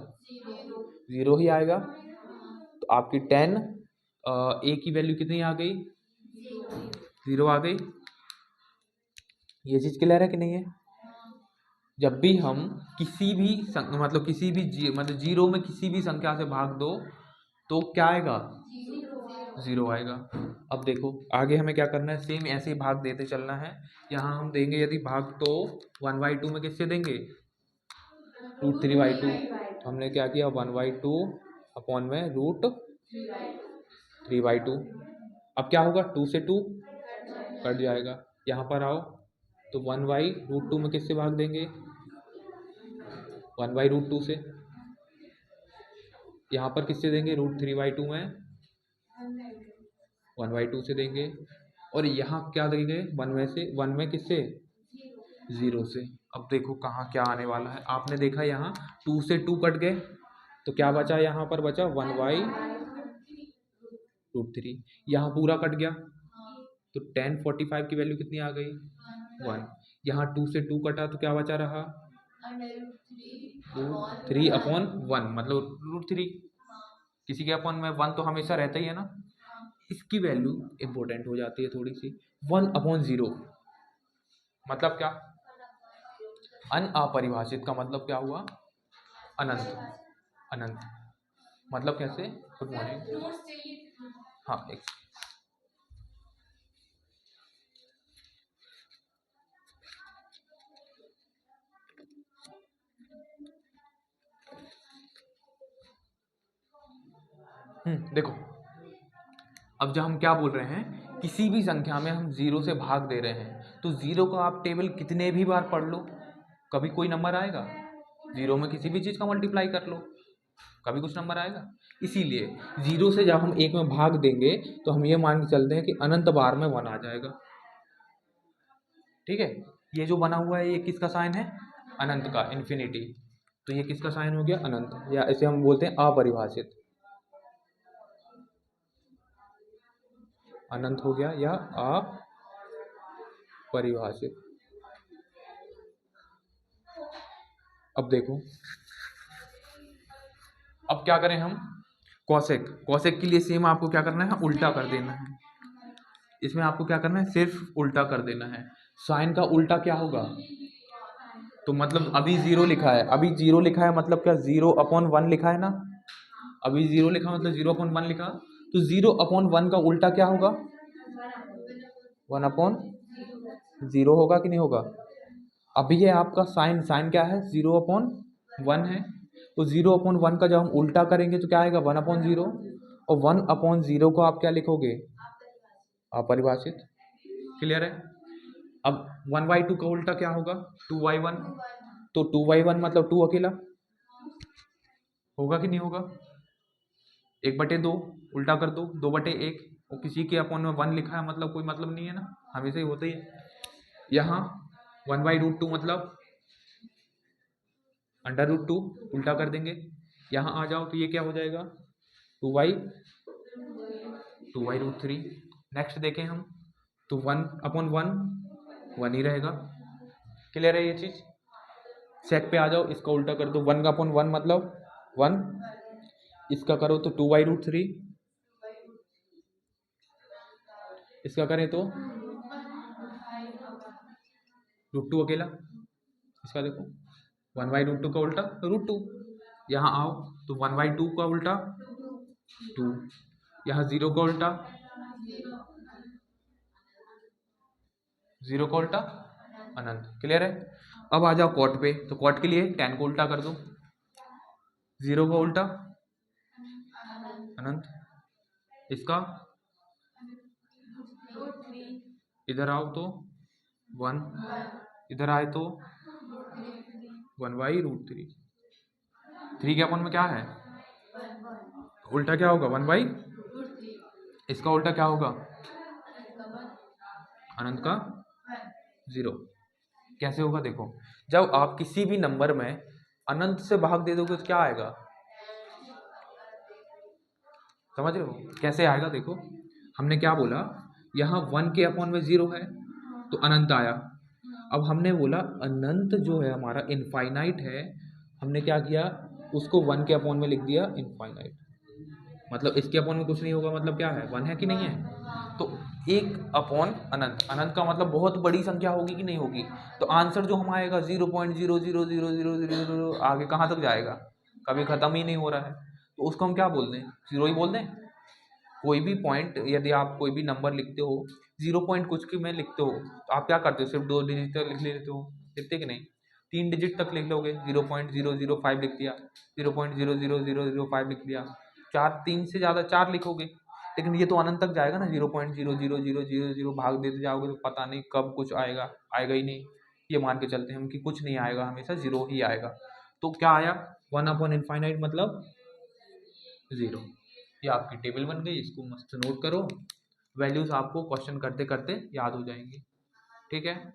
[SPEAKER 2] 0 ही आएगा। तो आपकी tan ए की वैल्यू कितनी आ गई, 0 आ गई। ये चीज़ क्लियर है कि नहीं है? जब भी हम किसी भी मतलब किसी भी मतलब 0 में किसी भी संख्या से भाग दो तो क्या आएगा, 0 आएगा। अब देखो आगे हमें क्या करना है, सेम ऐसे ही भाग देते चलना है। यहाँ हम देंगे यदि भाग तो 1/2 में किससे देंगे, √3/2। तो हमने क्या किया, 1/2 अपॉन में √3/2। अब क्या होगा, 2 से 2 कट जाएगा। यहाँ पर आओ तो 1/√2 में किससे भाग देंगे, 1/√2 से। यहाँ पर किससे देंगे, √3/2 में 1/2 से देंगे। और यहाँ क्या देंगे, 1 में किससे, 0 से। अब देखो कहाँ क्या आने वाला है, आपने देखा यहाँ 2 से 2 कट गए तो क्या बचा, यहाँ पर बचा 1/√3। यहाँ पूरा कट गया तो tan 45 की वैल्यू कितनी आ गई, 1। यहाँ 2 से 2 कटा तो क्या बचा रहा, √3/1, मतलब √3। किसी के अपॉन में 1 तो हमेशा रहता ही है ना। इसकी वैल्यू इंपॉर्टेंट हो जाती है थोड़ी सी, 1/0 मतलब क्या, अपरिभाषित का मतलब क्या हुआ, अनंत। अनंत मतलब कैसे, गुड मॉर्निंग, हाँ एक देखो अब जब हम क्या बोल रहे हैं, किसी भी संख्या में हम 0 से भाग दे रहे हैं तो 0 का आप टेबल कितने भी बार पढ़ लो कभी कोई नंबर आएगा, 0 में किसी भी चीज़ का मल्टीप्लाई कर लो कभी कुछ नंबर आएगा। इसीलिए 0 से जब हम 1 में भाग देंगे तो हम ये मान के चलते हैं कि अनंत बार में 1 आ जाएगा। ठीक है, ये जो बना हुआ है ये किसका साइन है, अनंत का, इन्फिनिटी। तो ये किसका साइन हो गया, अनंत, या इसे हम बोलते हैं अपरिभाषित। अनंत हो गया या अपरिभाषित। अब देखो अब क्या करें हम, कॉसेक। कॉसेक के लिए सेम आपको क्या करना है, उल्टा कर देना है। इसमें आपको क्या करना है, सिर्फ उल्टा कर देना है। साइन का उल्टा क्या होगा, तो मतलब अभी 0 लिखा है, अभी 0 लिखा है मतलब क्या, 0/1 लिखा है ना। अभी 0 लिखा मतलब 0/1 लिखा, तो 0/1 का उल्टा क्या होगा, 1/0 होगा कि नहीं होगा। अभी ये आपका साइन, साइन क्या है, 0/1 है। तो 0/1 का जब हम उल्टा करेंगे तो क्या आएगा, 1/0। और 1/0 को आप क्या लिखोगे, अपरिभाषित। क्लियर है। अब 1/2 का उल्टा क्या होगा, 2/1। तो 2/1 मतलब 2 अकेला होगा कि नहीं होगा, 1/2 उल्टा कर दो, 2/1। और किसी के अपॉन में 1 लिखा है मतलब कोई मतलब नहीं है ना, हमेशा ही होता ही है। यहाँ 1/√2 मतलब √2 उल्टा कर देंगे। यहाँ आ जाओ तो ये क्या हो जाएगा, 2/√3। नेक्स्ट देखें हम तो 1/1 1 ही रहेगा। क्लियर है ये चीज़। सेक पे आ जाओ, इसका उल्टा कर दो, 1/1 मतलब 1, इसका करो तो 2/√3, इसका करें तो √2 अकेला। इसका देखो 1/√2 का उल्टा √2। यहाँ आओ तो 1/2 का उल्टा 2। यहाँ 0 का उल्टा, 0 का उल्टा अनंत। क्लियर है? अब आ जाओ कॉट पे, तो कॉट के लिए tan को उल्टा कर दो, 0 का उल्टा अनंत, इसका इधर आओ तो 1, इधर आए तो 1/√3। 3 के अपन में क्या है, उल्टा क्या होगा 1/, इसका उल्टा क्या होगा अनंत का 0। कैसे होगा देखो, जब आप किसी भी नंबर में अनंत से भाग दे दोगे तो क्या आएगा, समझ रहे हो कैसे आएगा? देखो हमने क्या बोला, यहाँ 1 के अपॉन में 0 है तो अनंत आया। अब हमने बोला अनंत जो है हमारा इनफाइनाइट है, हमने क्या किया, उसको 1 के अपॉन में लिख दिया इनफाइनाइट, मतलब इसके अपॉन में कुछ नहीं होगा, मतलब क्या है 1 है कि नहीं है। तो 1 अपॉन अनंत, अनंत का मतलब बहुत बड़ी संख्या होगी कि नहीं होगी, तो आंसर जो हम आएगा 0.00000 आगे कहाँ तक जाएगा, कभी खत्म ही नहीं हो रहा है, तो उसको हम क्या बोल दें, 0 ही बोल दें। कोई भी पॉइंट यदि आप कोई भी नंबर लिखते हो 0 पॉइंट कुछ की में लिखते हो तो आप क्या करते हो, सिर्फ 2 डिजिट तक लिख लेते हो, लिखते कि नहीं, 3 डिजिट तक लिख लोगे, 0.005 लिख दिया, 0.00005 लिख दिया, 3 से ज़्यादा 4 लिखोगे, लेकिन ये तो अनंत तक जाएगा ना, 0.00000 भाग देते जाओगे तो पता नहीं कब कुछ आएगा, आएगा ही नहीं, ये मान के चलते हैं हम कि कुछ नहीं आएगा, हमेशा 0 ही आएगा। तो क्या आया 1/∞ मतलब 0। ये आपकी टेबल बन गई, इसको मस्त नोट करो, वैल्यूज आपको क्वेश्चन करते करते याद हो जाएंगी, ठीक है।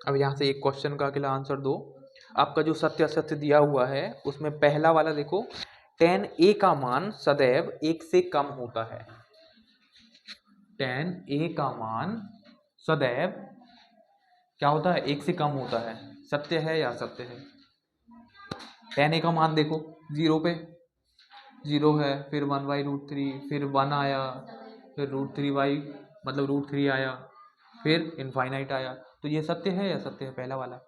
[SPEAKER 2] अब यहाँ से एक क्वेश्चन का अकेला आंसर दो। आपका जो सत्य असत्य दिया हुआ है उसमें पहला वाला देखो, tan a का मान सदैव 1 से कम होता है, tan a का मान सदैव क्या होता है, 1 से कम होता है, सत्य है या असत्य है? tan a का मान देखो 0 पे 0 है, फिर 1/√3, फिर 1 आया, फिर √3 मतलब √3 आया, फिर इनफाइनाइट आया, तो ये सत्य है या असत्य है? पहला वाला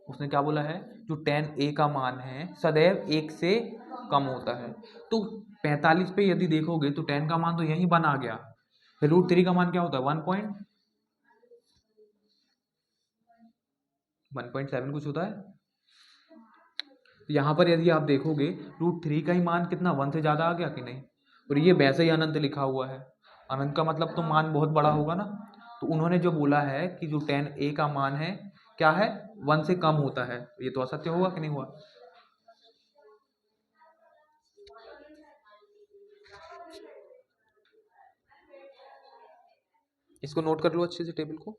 [SPEAKER 2] उसने क्या बोला है, जो tan a का मान है सदैव 1 से कम होता है, तो 45 पे यदि देखोगे तो tan का मान तो यही बना गया, फिर √3 का मान क्या होता है 1.7 कुछ होता है। तो यहाँ पर यदि आप देखोगे √3 का ही मान कितना 1 से ज़्यादा आ गया कि नहीं, और ये वैसे ही अनंत लिखा हुआ है, अनंत का मतलब तो मान बहुत बड़ा होगा ना, तो उन्होंने जो बोला है कि जो tan a का मान है क्या है 1 से कम होता है, ये तो असत्य हुआ कि नहीं हुआ। इसको नोट कर लो अच्छे से टेबल को।